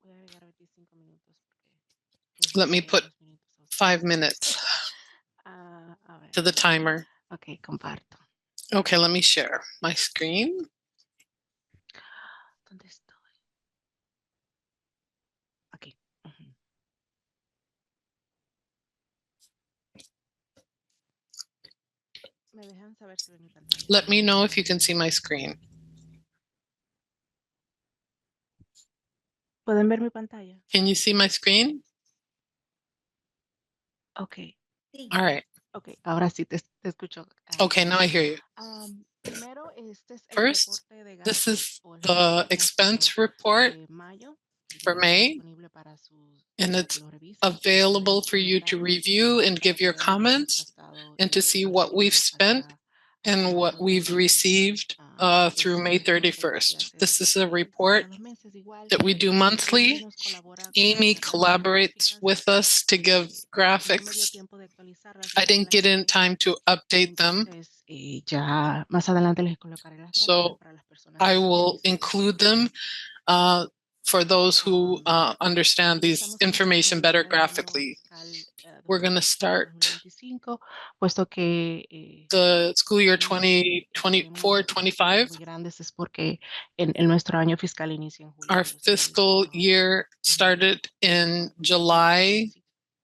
voy a agregar 25 minutos. Let me put 5 minutes to the timer. Okay, comparto. Okay, let me share my screen. ¿Dónde estoy? Aquí. ¿Me dejan saber si ven mi pantalla? Let me know if you can see my screen. ¿Pueden ver mi pantalla? Can you see my screen? Okay. All right. Okay, ahora sí te escucho. Okay, now I hear you. Primero, este es el First, reporte de this gastos is o el the reporte expense financiero report de mayo, for May, disponible para sus, and que it's lo revisen, available for you to comentarios, review and give your para que vean lo que hemos comments gastado and to see what we've spent and what we've received through May 31st. This is a report that we do monthly. Amy collaborates with us to give graphics. I didn't get in time to update them, ya más adelante les colocaré las gráficas so para las personas I que will utilicen. include them for those who understand these information better graphically. We're going to start 2025, puesto que the school year tenemos 2024-25. muy grandes es porque en nuestro año fiscal inicia en julio Our del fiscal year started in July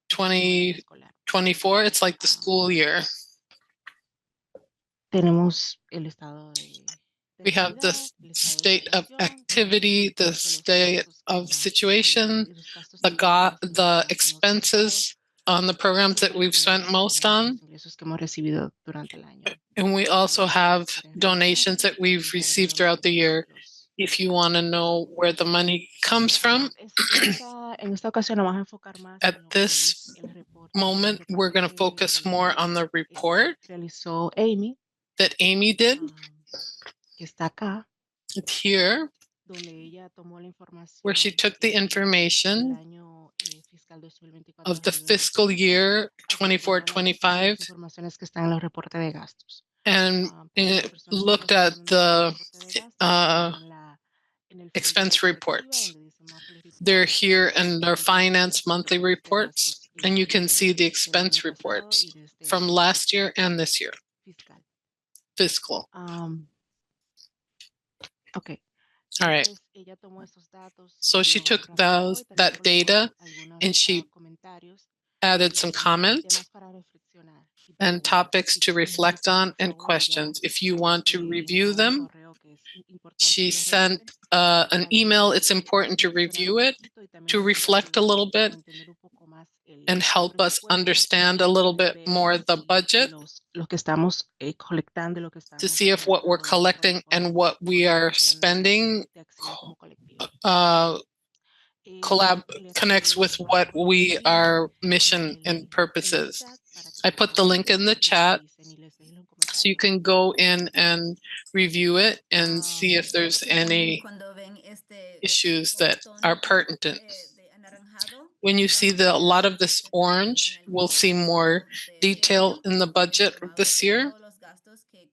2024. It's like the school year. Tenemos el estado de We have the state of activity, the state of situation, the expenses on the programs that we've spent most on. ingresos que hemos recibido durante el año. And we also have donations that we've received throughout the year. If you want to know where the money comes from, En esta ocasión nos vamos a enfocar más at en lo que this es el reporte moment, we're going to focus more on the report realizó Amy, that Amy did. que está acá, It's here, donde ella tomó la información where she took the del information año fiscal 2024 of the fiscal year 24-25 informaciones que están en los reportes de gastos. and it looked at the expense reports. They're here in our finance monthly reports, and you can see the expense reports from last year and this year. Fiscal. Okay. All right. Ella tomó esos datos, So she took that data and she added some comments and topics to reflect on and questions. If you want to review them, she sent an email. It's important to review it, to reflect a little bit, and help us understand a little bit more the budget, to see if what we're collecting and what we are spending connects with what our mission and purpose is. I put the link in the chat so you can go in and review it and see if there's any issues that are pertinent. When you see a lot of this orange, we'll see more detail in the budget of this year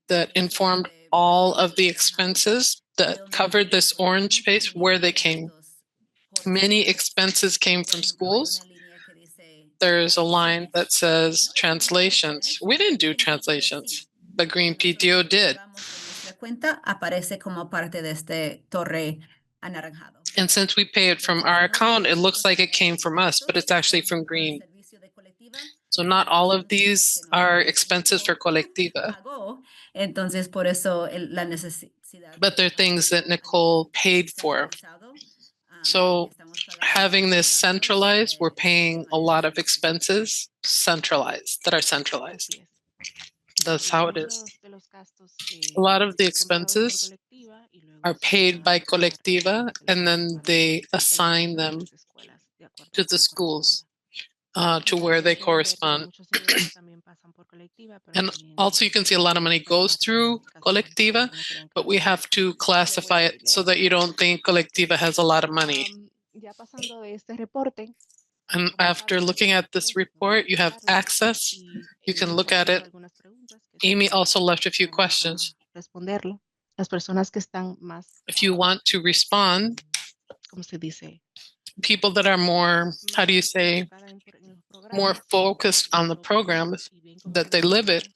that informed all of the expenses that covered this orange space, where they came. Many expenses came from schools. There's a line that says translations. We didn't do translations, but Green PTO did. And since we pay it from our account, it looks like it came from us, but it's actually from Green. So not all of these are expenses for Colectiva. But they're things that Nicole paid for. So having this centralized, we're paying a lot of expenses that are centralized. That's how it is. A lot of the expenses are paid by Colectiva, and then they assign them to the schools to where they correspond. And also you can see a lot of money goes through Colectiva, but we have to classify it so that you don't think Colectiva has a lot of money. And after looking at this report, you have access. You can look at it. Amy also left a few questions. If you want to respond, people that are more, how do you say, more focused on the programs that they live it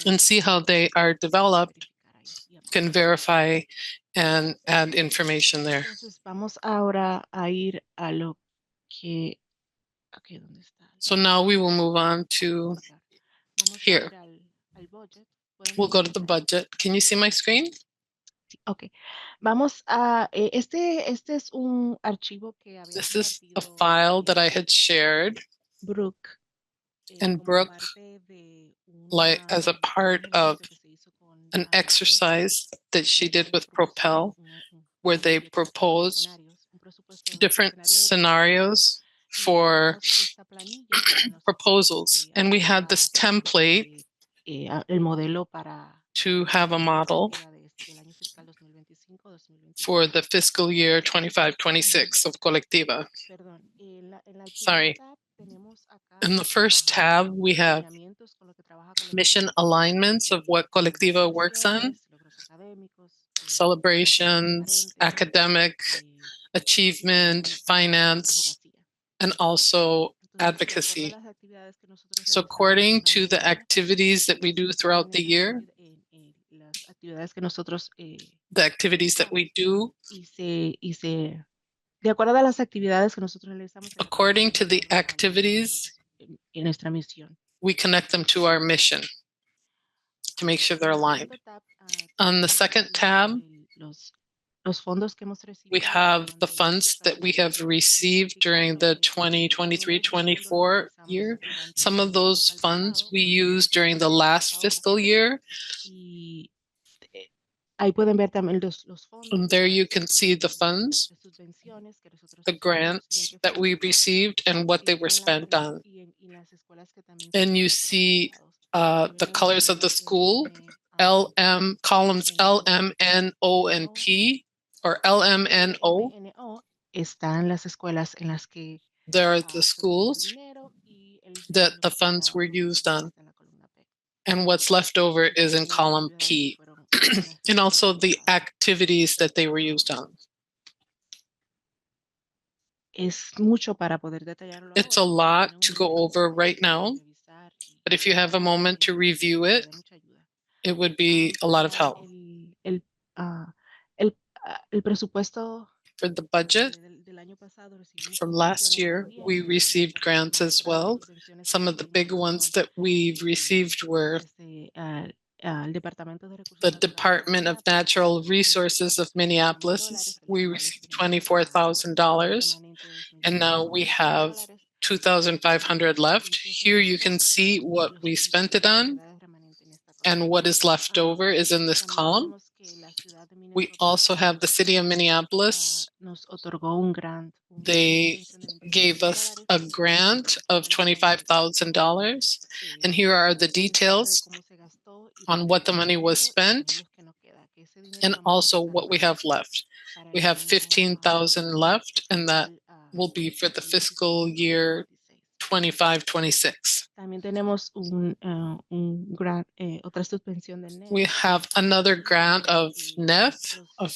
and see how they are developed, can verify and add information there. So now we will move on to here. We'll go to the budget. Can you see my screen? Okay. Vamos a, este es un archivo que había This is a file that I had shared. Brooke. And Brooke, like as a part of an exercise that she did with Propel, where they proposed different scenarios for proposals. And we had this template to have a model for the fiscal year 25-26 of Colectiva. Sorry. In the first tab, we have mission alignments of what Colectiva works on, celebrations, academic, achievement, finance, and also advocacy. So according to the activities that we do throughout the year, the activities that we do, according to the activities, we connect them to our mission to make sure they're aligned. On the second tab, we have the funds that we have received during the 2023-24 year. Some of those funds we used during the last fiscal year. And there you can see the funds, the grants that we received and what they were spent on. And you see the colors of the school, LM, columns L, M, N, O, and P, or L, M, N, O. There are the schools that the funds were used on. And what's left over is in column P. And also the activities that they were used on. It's a lot to go over right now, but if you have a moment to review it, it would be a lot of help. For the budget from last year, we received grants as well. Some of the big ones that we've received were the Department of Natural Resources of Minneapolis. We received $24,000, and now we have $2,500 left. Here you can see what we spent it on, and what is left over is in this column. We also have the city of Minneapolis. nos otorgó un grant. They gave us a grant of $25,000. And here are the details on what the money was spent and also what we have left. We have 15,000 left, and that will be for the fiscal year 25-26. También tenemos un grant, otra subvención del NEF. We have another grant of NEF of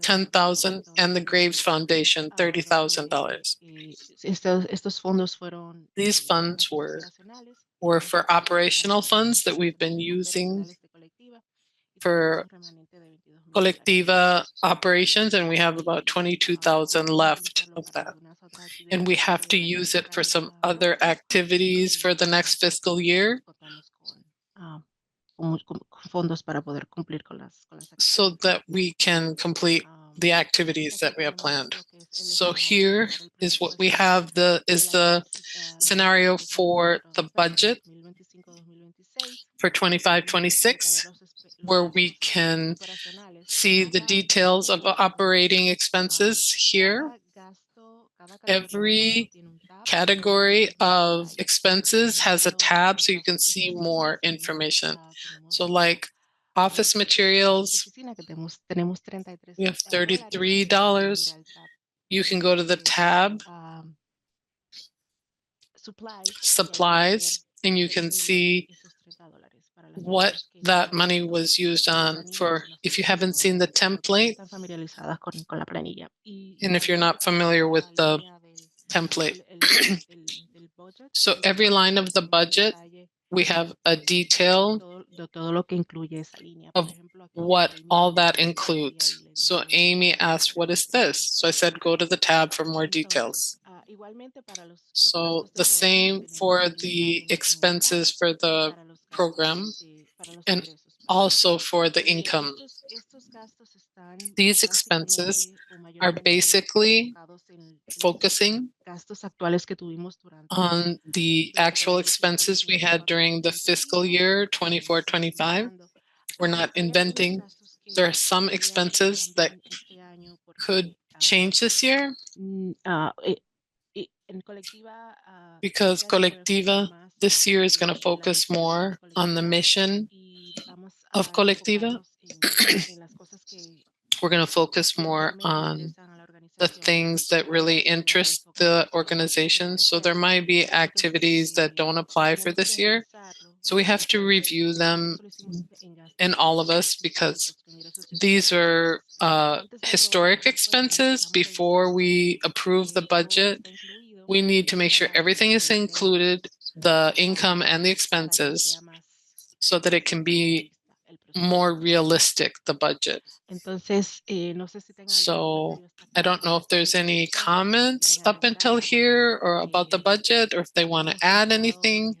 10,000 and the Graves Foundation $30,000. Estos fondos fueron These funds were for operational funds that we've been using for Colectiva operations, and we have about 22,000 left of that. And we have to use it for some other activities for the next fiscal year. Fondos para poder cumplir con las so that we can complete the activities that we have planned. So here is what we have is the scenario for the budget for 25-26, where we can see the details of operating expenses here. Every category of expenses has a tab so you can see more information. So like office materials, we have $33. You can go to the tab supplies and you can see what that money was used on. For if you haven't seen the template and if you're not familiar with the template. So every line of the budget, we have a detail of what all that includes. So Amy asked, what is this? So I said, go to the tab for more details. So the same for the expenses for the program and also for the income. These expenses are basically focusing on the actual expenses we had during the fiscal year 24-25. We're not inventing. There are some expenses that could change this year because Colectiva this year is going to focus more on the mission of Colectiva. We're going to focus more on the things that really interest the organization. So there might be activities that don't apply for this year. So we have to review them in all of us because these are historic expenses. Before we approve the budget, we need to make sure everything is included, the income and the expenses, so that it can be more realistic, the budget. So I don't know if there's any comments up until here or about the budget or if they want to add anything.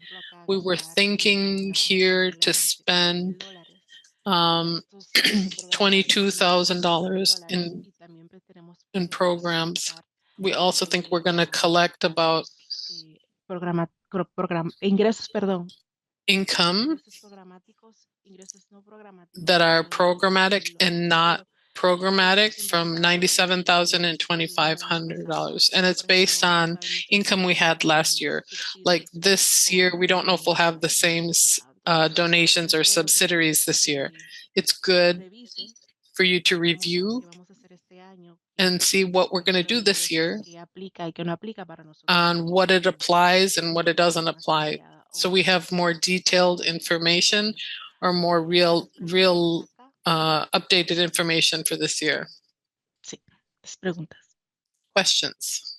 We were thinking here to spend $22,000 in programs. We also think we're going to collect about income that are programmatic and not programmatic from $97,000 and $2,500. And it's based on income we had last year. Like this year, we don't know if we'll have the same donations or subsidiaries this year. It's good for you to review and see what we're going to do this year on what it applies and what it doesn't apply. So we have more detailed information or more real updated information for this year. Questions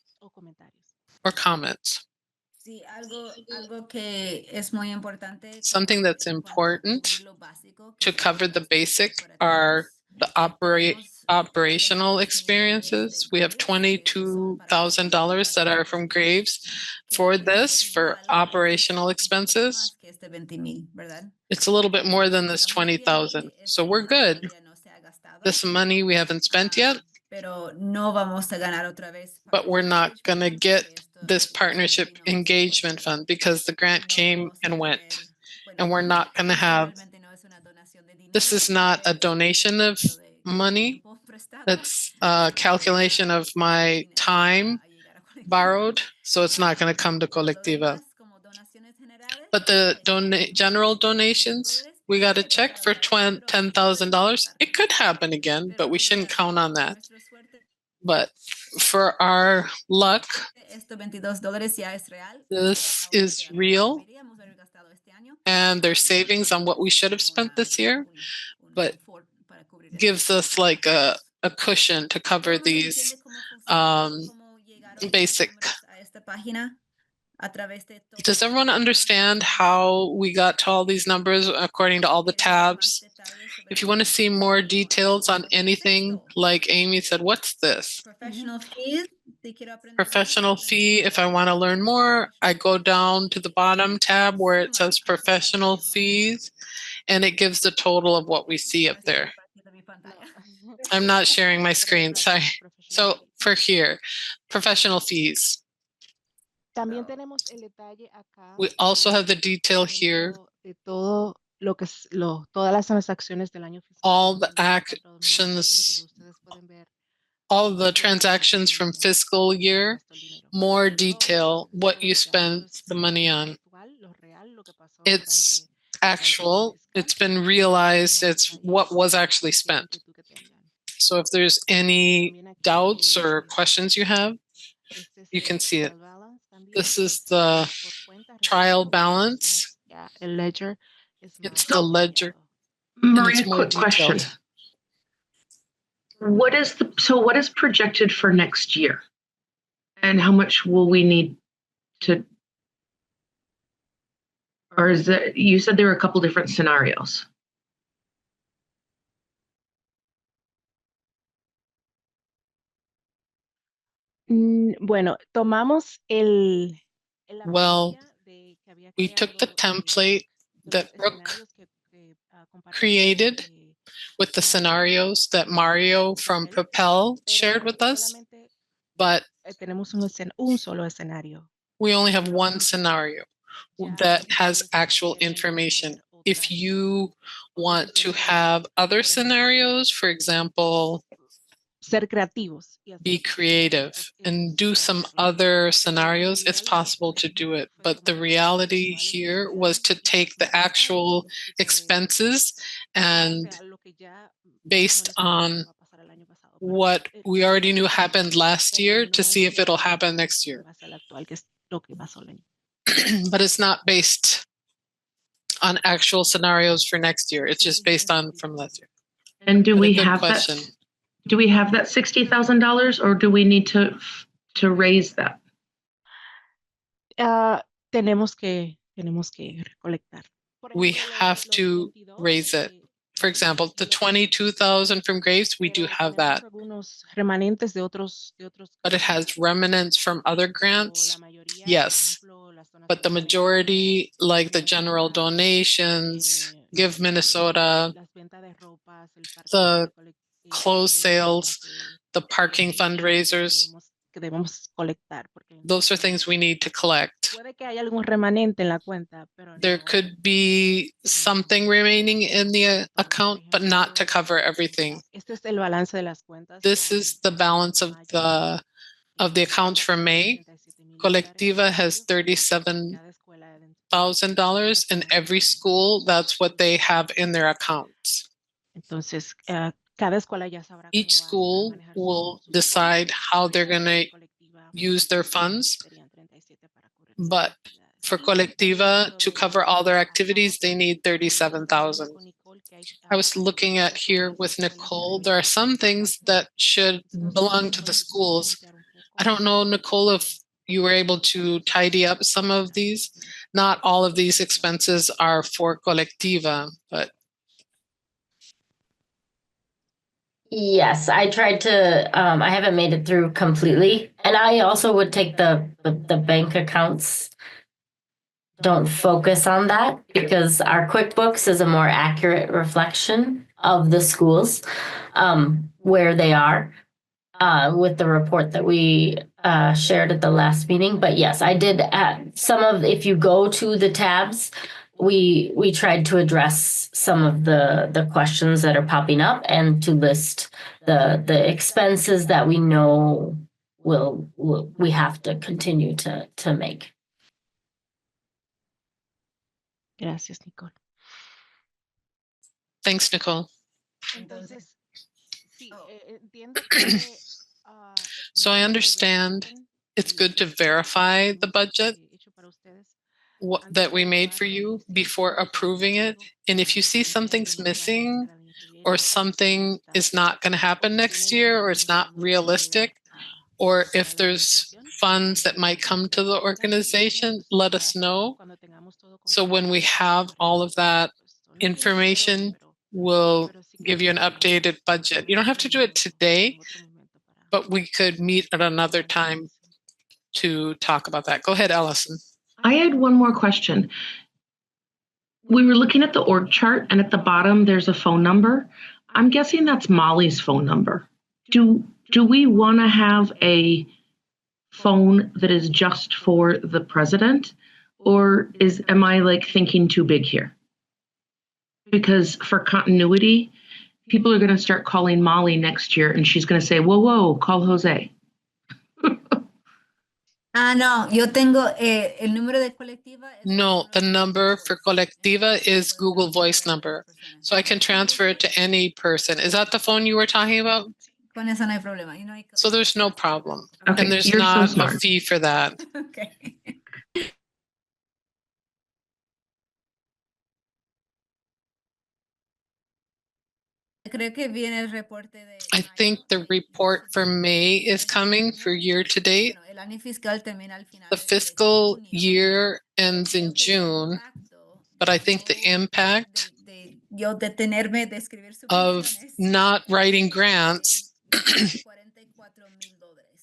or comments? Something that's important to cover the basic are the operational experiences. We have $22,000 that are from Graves for this, for operational expenses. It's a little bit more than this 20,000. So we're good. This money we haven't spent yet, but we're not going to get this partnership engagement fund because the grant came and went. And we're not going to have, this is not a donation of money. That's a calculation of my time borrowed, so it's not going to come to Colectiva. But the general donations, we got a check for $10,000. It could happen again, but we shouldn't count on that. But for our luck, this is real, and there's savings on what we should have spent this year, but gives us like a cushion to cover these basic. Does everyone understand how we got to all these numbers according to all the tabs? If you want to see more details on anything, like Amy said, what's this? Professional fees. Professional fee. If I want to learn more, I go down to the bottom tab where it says professional fees, and it gives the total of what we see up there. I'm not sharing my screen, sorry. So for here, professional fees. También tenemos el detalle acá. We also have the detail here. De todo lo que es todas las transacciones del año fiscal. All the actions, all the transactions from fiscal year, more detail, what you spent the money on. It's actual, it's been realized, it's what was actually spent. So if there's any doubts or questions you have, you can see it. This is the trial balance. Yeah, a ledger. It's the ledger. Maria, quick question. What is projected for next year? And how much will we need to, or is it, you said there were a couple different scenarios. Bueno, tomamos well, we took the template that Brooke created with the scenarios that Mario from Propel shared with us, but we only have one scenario that has actual information. If you want to have other scenarios, for example, ser creativos. Be creative and do some other scenarios, it's possible to do it. But the reality here was to take the actual expenses and based on what we already knew happened last year to see if it'll happen next year. But it's not based on actual scenarios for next year. It's just based on from last year. And do But we a good have question. that? Do we have that $60,000, or do we need to raise that? Tenemos que recolectar. We have to raise it. For example, the 22,000 from Graves, we do have that. Remanentes de otros. But it has remnants from other grants? Yes. But the majority, like the general donations, Give Minnesota, the clothes sales, the parking fundraisers, those are things we need to collect. There could be something remaining in the account, but not to cover everything. This is the balance of the accounts for May. Colectiva has $37,000 in every school. That's what they have in their accounts. Entonces, each school will decide how they're going to use their funds. But for Colectiva to cover all their activities, they need $37,000. I was looking at here with Nicole. There are some things that should belong to the schools. I don't know, Nicole, if you were able to tidy up some of these. Not all of these expenses are for Colectiva, but yes, I tried to, I haven't made it through completely. And I also would take the bank accounts. Don't focus on that because our QuickBooks is a more accurate reflection of the schools, where they are, with the report that we shared at the last meeting. But yes, I did add some of, if you go to the tabs, we tried to address some of the questions that are popping up and to list the expenses that we know we have to continue to make. Gracias, Nicole. Thanks, Nicole. Entonces, sí, entiendo que, So I understand it's good to verify the budget that we made for you before approving it. And if you see something's missing or something is not going to happen next year or it's not realistic, or if there's funds that might come to the organization, let us know. So when we have all of that information, we'll give you an updated budget. You don't have to do it today, but we could meet at another time to talk about that. Go ahead, Allison. I had one more question. We were looking at the org chart, and at the bottom, there's a phone number. I'm guessing that's Molly's phone number. Do we want to have a phone that is just for the president, or am I like thinking too big here? Because for continuity, people are going to start calling Molly next year, and she's going to say, whoa, call Jose. No, yo tengo el número de Colectiva. No, the number for Colectiva is Google Voice number. So I can transfer it to any person. Is that the phone you were talking about? Con eso no hay problema. So there's no problem. Okay, And there's you're so not smart. a fee for that. Okay. Creo que viene el reporte de I think the report for May is coming for year to date. el año fiscal termina al final The fiscal year ends in June, but I think the impact de yo detenerme de escribir of subvenciones not writing grants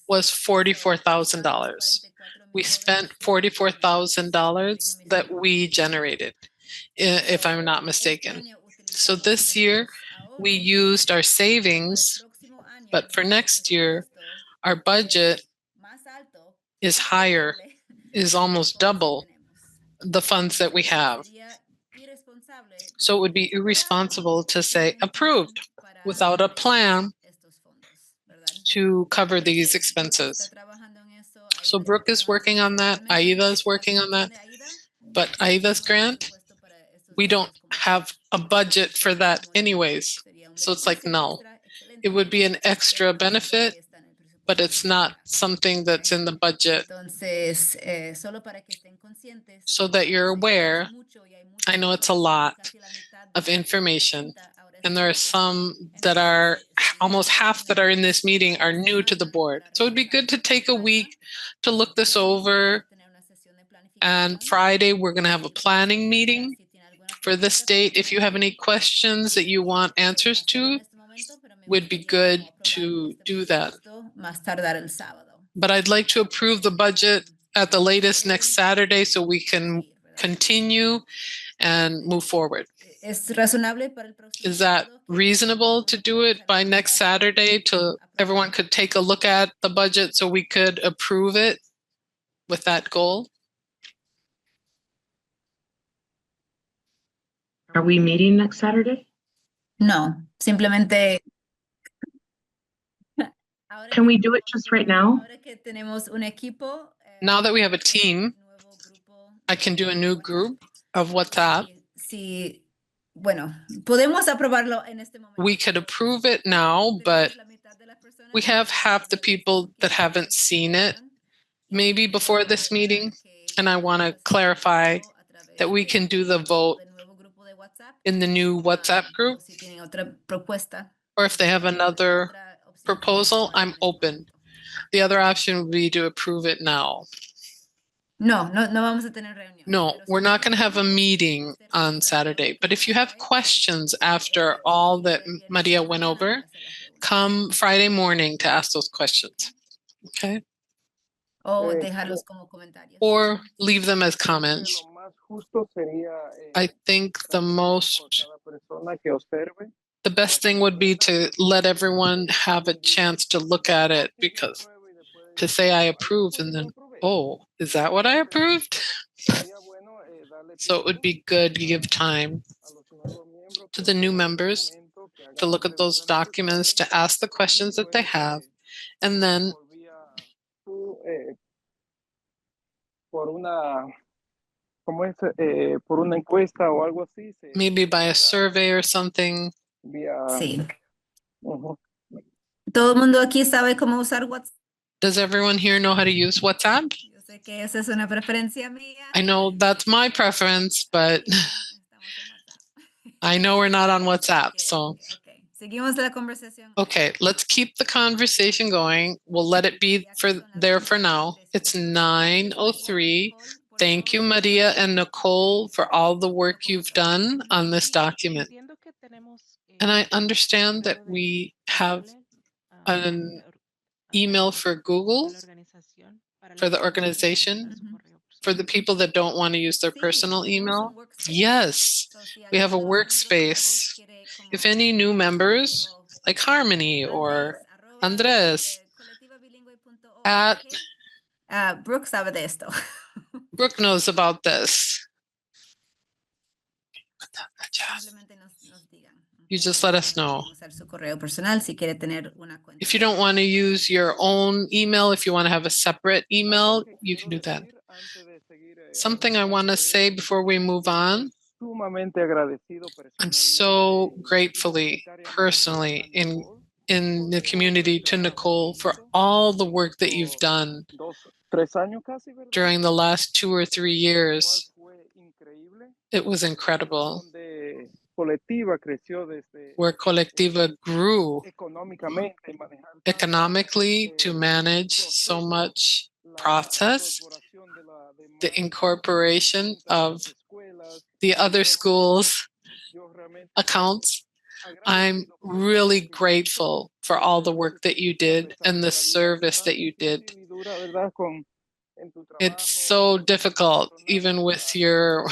was $44,000. We spent $44,000 that we generated, if I'm not mistaken. So this year we used our savings, but for next year, our budget is higher, is almost double the funds that we have. So it would be irresponsible to say approved without a plan to cover these expenses. So Brooke is working on that. Aida is working on that. But Aida's grant, we don't have a budget for that anyways. So it's like, no, it would be an extra benefit, but it's not something that's in the budget. So that you're aware, I know it's a lot of information, and there are some that are almost half that are in this meeting are new to the board. So it'd be good to take a week to look this over. And Friday, we're going to have a planning meeting for this date. If you have any questions that you want answers to, would be good to do that. But I'd like to approve the budget at the latest next Saturday so we can continue and move forward. Is that reasonable to do it by next Saturday to everyone could take a look at the budget so we could approve it with that goal? Are we meeting next Saturday? No, simplemente. Can we do it just right now? Now that we have a team, I can do a new group of WhatsApp. We could approve it now, but we have half the people that haven't seen it maybe before this meeting. And I want to clarify that we can do the vote in the new WhatsApp group. Or if they have another proposal, I'm open. The other option would be to approve it now. No vamos a tener reunión. No, we're not going to have a meeting on Saturday. But if you have questions after all that Maria went over, come Friday morning to ask those questions. Okay? Or leave them as comments. I think the best thing would be to let everyone have a chance to look at it, because to say I approve and then, oh, is that what I approved? So it would be good to give time to the new members to look at those documents, to ask the questions that they have, and then por una encuesta o algo así. maybe by a survey or something. Sí. Todo el mundo aquí sabe cómo usar WhatsApp. Does everyone here know how to use WhatsApp? Yo sé que esa es una preferencia mía. I know that's my preference, but I know we're not on WhatsApp, so. Seguimos la conversación. Okay, let's keep the conversation going. We'll let it be there for now. It's 9:03. Thank you, Maria and Nicole, for all the work you've done on this document. And I understand that we have an email for Google, for the organization, for the people that don't want to use their personal email. Yes, we have a workspace. If any new members, like Harmony or Andres, at Brooke sabe de esto. Brooke knows about this. You just let us know. If you don't want to use your own email, if you want to have a separate email, you can do that. Something I want to say before we move on. I'm so gratefully, personally, in the community to Nicole for all the work that you've done during the last 2 or 3 years. It was incredible. Where Colectiva grew economically to manage so much process, the incorporation of the other schools' accounts. I'm really grateful for all the work that you did and the service that you did. It's so difficult, even with your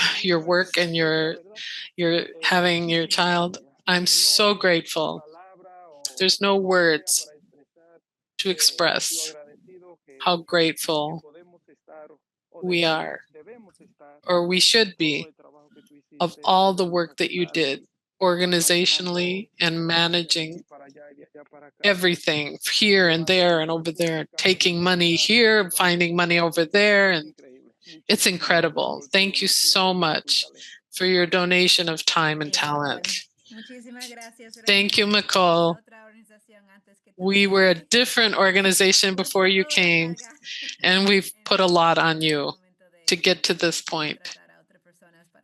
work and your having your child. I'm so grateful. There's no words to express how grateful we are, or we should be, of all the work that you did organizationally and managing everything here and there and over there, taking money here, finding money over there, and it's incredible. Thank you so much for your donation of time and talent. Thank you, Nicole. We were a different organization before you came, and we've put a lot on you to get to this point,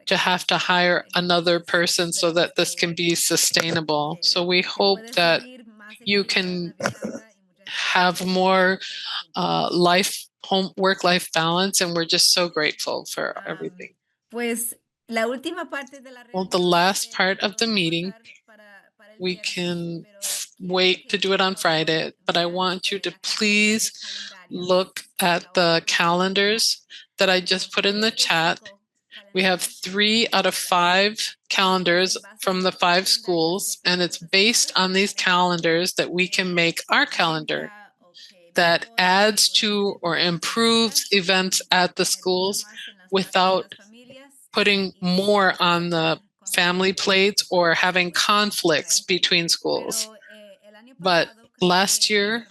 to have to hire another person so that this can be sustainable. So we hope that you can have more work-life balance, and we're just so grateful for everything. Well, the last part of the meeting, we can wait to do it on Friday, but I want you to please look at the calendars that I just put in the chat. We have 3 out of 5 calendars from the 5 schools, and it's based on these calendars that we can make our calendar that adds to or improves events at the schools without putting more on the family plates or having conflicts between schools. But last year,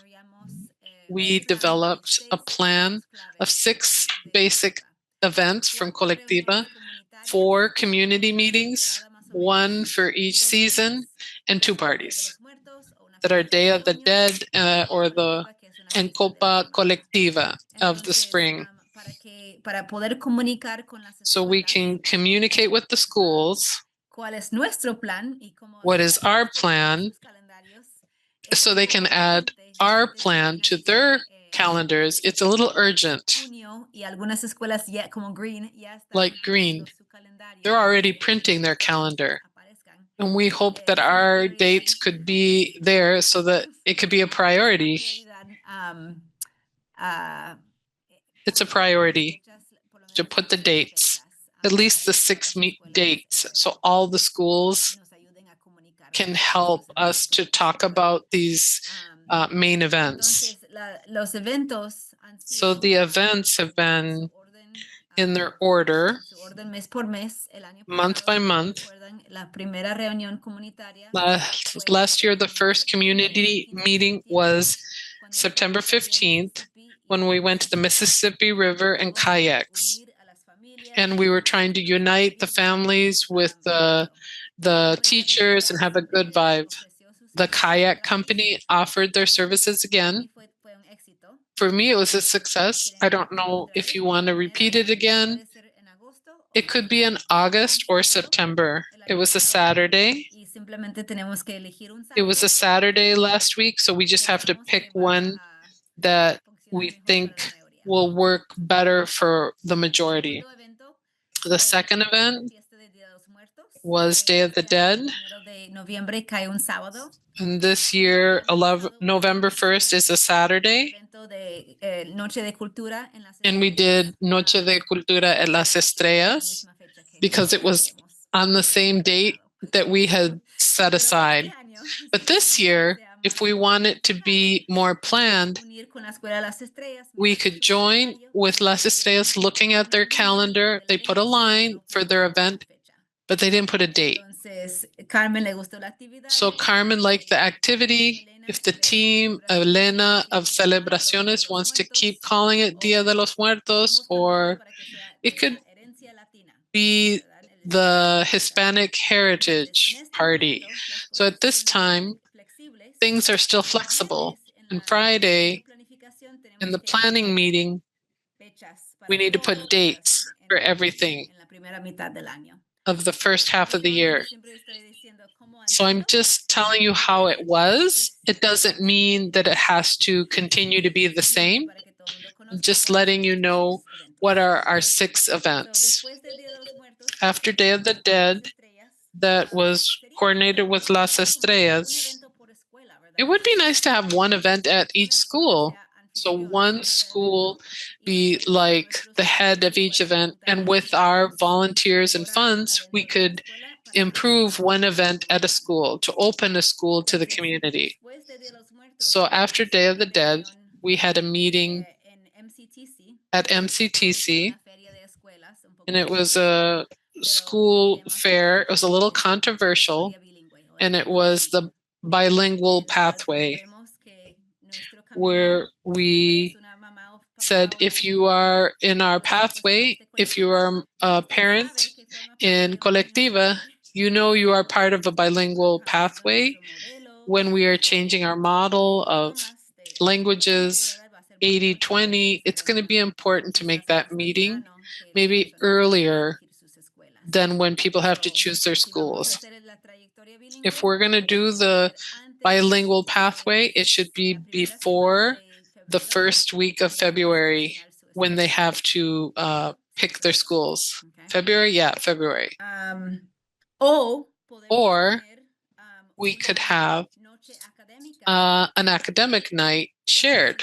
we developed a plan of 6 basic events from Colectiva, 4 community meetings, 1 for each season, and 2 parties that are Day of the Dead or the Copa Colectiva of the spring. So we can communicate with the schools what is our plan, so they can add our plan to their calendars. It's a little urgent. Like Green, they're already printing their calendar. And we hope that our dates could be there so that it could be a priority. It's a priority to put the dates, at least the 6 dates, so all the schools can help us to talk about these main events. So the events have been in their order, su orden mes por mes. El año month by pasado, month. recuerdan, la primera reunión comunitaria Last year, the first community meeting was September 15th, when we went to the Mississippi River and kayaks. And we were trying to unite the families with the teachers and have a good vibe. The kayak company offered their services again. For me, it was a success. I don't know if you want to repeat it again. It could be in August or September. It was a Saturday. It was a Saturday last week, so we just have to pick one that we think will work better for the majority. The second event was Day of the Dead. And this year, November 1st is a Saturday. And we did Noche de Cultura at Las Estrellas because it was on the same date that we had set aside. But this year, if we want it to be more planned, we could join with Las Estrellas looking at their calendar. They put a line for their event, but they didn't put a date. So Carmen liked the activity. If the team, Elena of Celebraciones, wants to keep calling it Dia de los Muertos, or it could be the Hispanic Heritage Party. So at this time, things are still flexible. And Friday, in the planning meeting, we need to put dates for everything of the first half of the year. So I'm just telling you how it was. It doesn't mean that it has to continue to be the same. I'm just letting you know what are our 6 events. After Day of the Dead, that was coordinated with Las Estrellas, it would be nice to have one event at each school. So one school be like the head of each event, and with our volunteers and funds, we could improve one event at a school, to open a school to the community. So after Day of the Dead, we had a meeting at MCTC, and it was a school fair. It was a little controversial, and it was the bilingual pathway, where we said, if you are in our pathway, if you are a parent in Colectiva, you know you are part of a bilingual pathway. When we are changing our model of languages 80-20, it's going to be important to make that meeting maybe earlier than when people have to choose their schools. If we're going to do the bilingual pathway, it should be before the first week of February when they have to pick their schools. February? Yeah, February. Or we could have an academic night shared.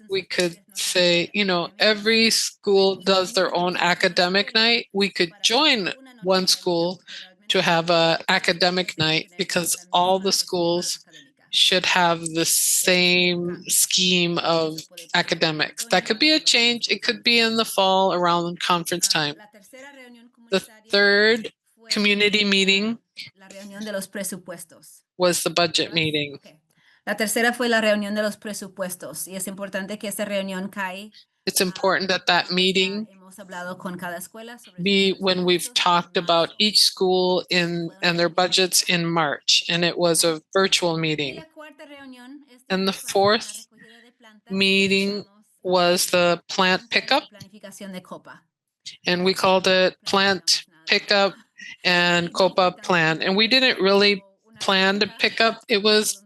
We could say, you know, every school does their own academic night. We could join one school to have an academic night because all the schools should have the same scheme of academics. That could be a change. It could be in the fall around conference time. The third community meeting was the budget meeting. La tercera fue la reunión de los presupuestos y es importante que esa reunión cae. It's important that that meeting Hemos hablado con cada escuela sobre be when we've talked about each school and their budgets in March, and it was a virtual meeting. And the fourth meeting was the plant pickup, and we called it plant pickup and Copa plan. And we didn't really plan to pick up. It was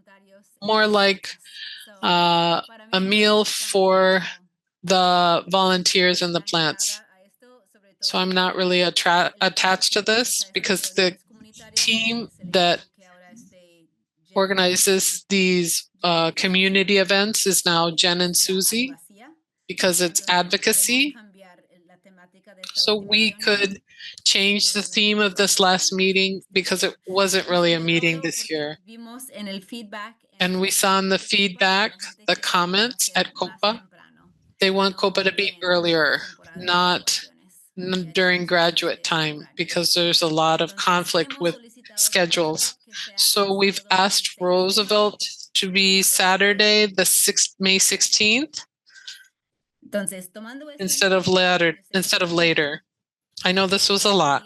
more like a meal for the volunteers and the plants. So I'm not really attached to this because the team that organizes these community events is now Jen and Susie because it's advocacy. So we could change the theme of this last meeting because it wasn't really a meeting this year. And we saw in the feedback, the comments at COPA, They want COPA to be earlier, not during graduate time, because there's a lot of conflict with schedules. So we've asked Roosevelt to be Saturday, the May 16th, instead of later. I know this was a lot.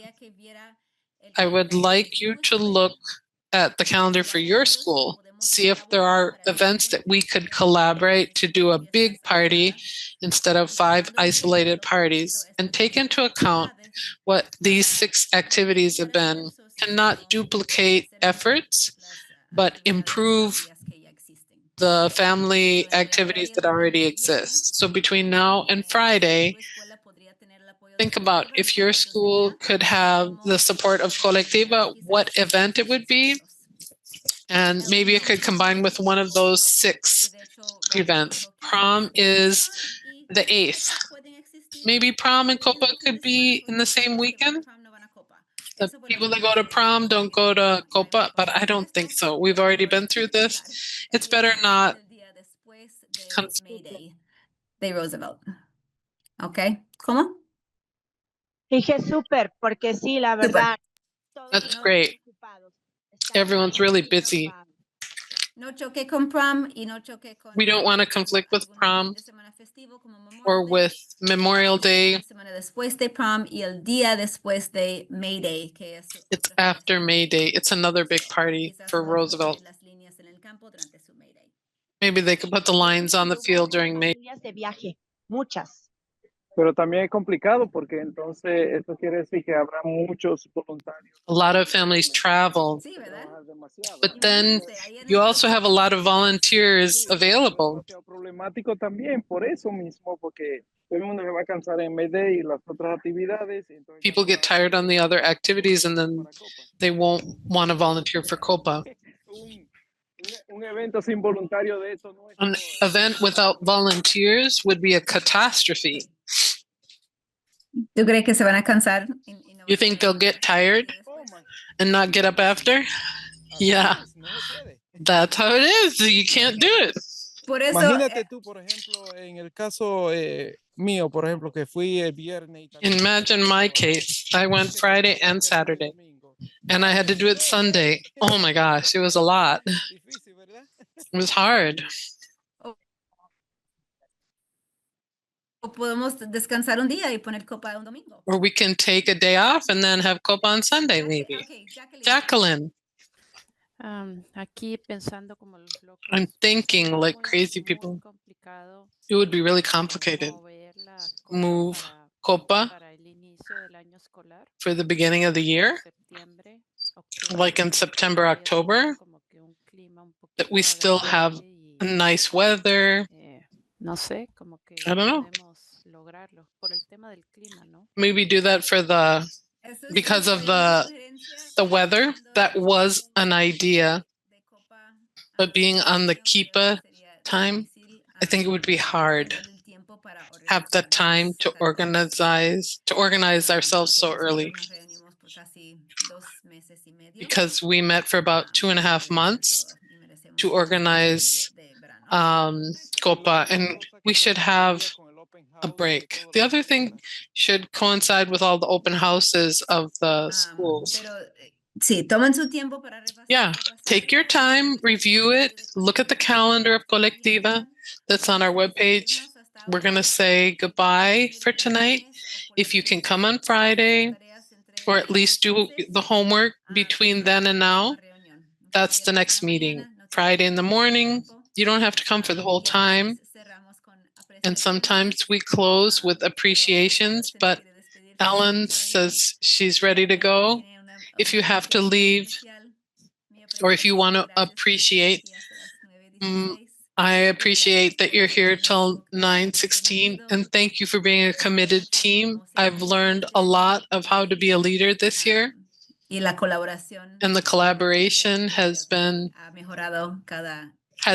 I would like you to look at the calendar for your school, see if there are events that we could collaborate to do a big party instead of 5 isolated parties, and take into account what these 6 activities have been, and not duplicate efforts, but improve the family activities that already exist. So between now and Friday, think about if your school could have the support of Colectiva, what event it would be. And maybe it could combine with one of those 6 events. Prom is the 8th. Maybe prom and COPA could be in the same weekend. The people that go to prom don't go to COPA, but I don't think so. We've already been through this. It's better not. De Roosevelt. Okay, ¿cómo? Dije súper, porque sí, la verdad. That's great. Everyone's really busy. No choque con prom y no choque con. We don't want to conflict with prom or with Memorial Day. Semana después de prom y el día después de May Day, que es. It's after May Day. It's another big party for Roosevelt. Maybe they could put the lines on the field during May. De viaje, muchas. Pero también es complicado porque entonces esto quiere decir que habrá muchos voluntarios. A lot of families travel, but then you also have a lot of volunteers available. Problemático también por eso mismo, porque todo el mundo se va a cansar en May Day y las otras actividades. People get tired on the other activities and then they won't want to volunteer for COPA. Un evento sin voluntario de eso no es. An event without volunteers would be a catastrophe. ¿Tú crees que se van a cansar? You think they'll get tired and not get up after? Yeah, that's how it is. You can't do it. Por eso, Imagínate tú, por ejemplo, en el caso mío, por ejemplo, que fui el viernes. Imagine my case. I went Friday and Saturday, and I had to do it Sunday. Oh my gosh, it was a lot. It was hard. o podemos descansar un día y poner copa un domingo. Or we can take a day off and then have COPA on Sunday, maybe. Okay, Jacqueline. Aquí pensando como los locos. I'm thinking like crazy people. It would be really complicated. Move COPA for the beginning of the year, like in September, October, that we still have nice weather. No sé, como que I don't know. lograrlo por el tema del clima, ¿no? Maybe do that for because of the weather. That was an idea. But being on the KIPA time, I think it would be hard. Have the time to organize ourselves so early. Because we met for about 2.5 months to organize COPA, and we should have a break. The other thing should coincide with all the open houses of the schools. Sí, tomen su tiempo para repasar. Yeah, take your time, review it, look at the calendar of Colectiva that's on our webpage. We're going to say goodbye for tonight. If you can come on Friday, or at least do the homework between then and now, that's the next meeting. Friday in the morning, you don't have to come for the whole time. And sometimes we close with appreciations, but Ellen says she's ready to go. If you have to leave, or if you want to appreciate, I appreciate that you're here till 9:16, and thank you for being a committed team. I've learned a lot of how to be a leader this year. And the collaboration has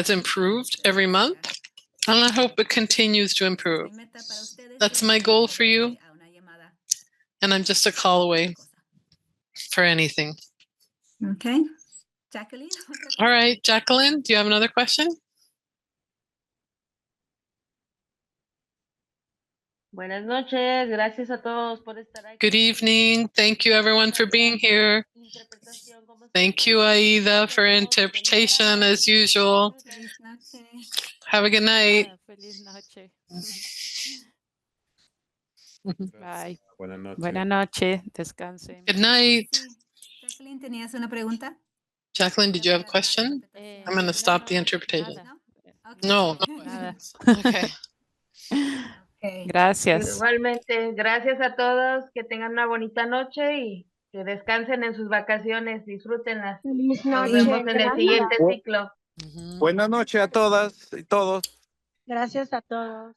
improved every month. And I hope it continues to improve. That's my goal for you. And I'm just a call away for anything. Okay. Jacqueline? All right, Jacqueline, do you have another question? Buenas noches, gracias a todos por estar aquí. Good evening. Thank you, everyone, for being here. Thank you, Aida, for interpretation as usual. Feliz noche. Have a good night. Feliz noche. Gracias. Bye. Buenas noches. Buenas noches. Descansen. Good night. Sí. Jacqueline, ¿tenías una pregunta? Jacqueline, did you have a question? I'm going to stop the interpretation. Nada. Okay. No. Nada. Okay. Okay. Gracias. Igualmente, gracias a todos, que tengan una bonita noche y que descansen en sus vacaciones, disfrútenlas. Feliz Nos noche. vemos en el Gracias. siguiente ciclo. Buenas noches a todas y todos. Gracias a todos.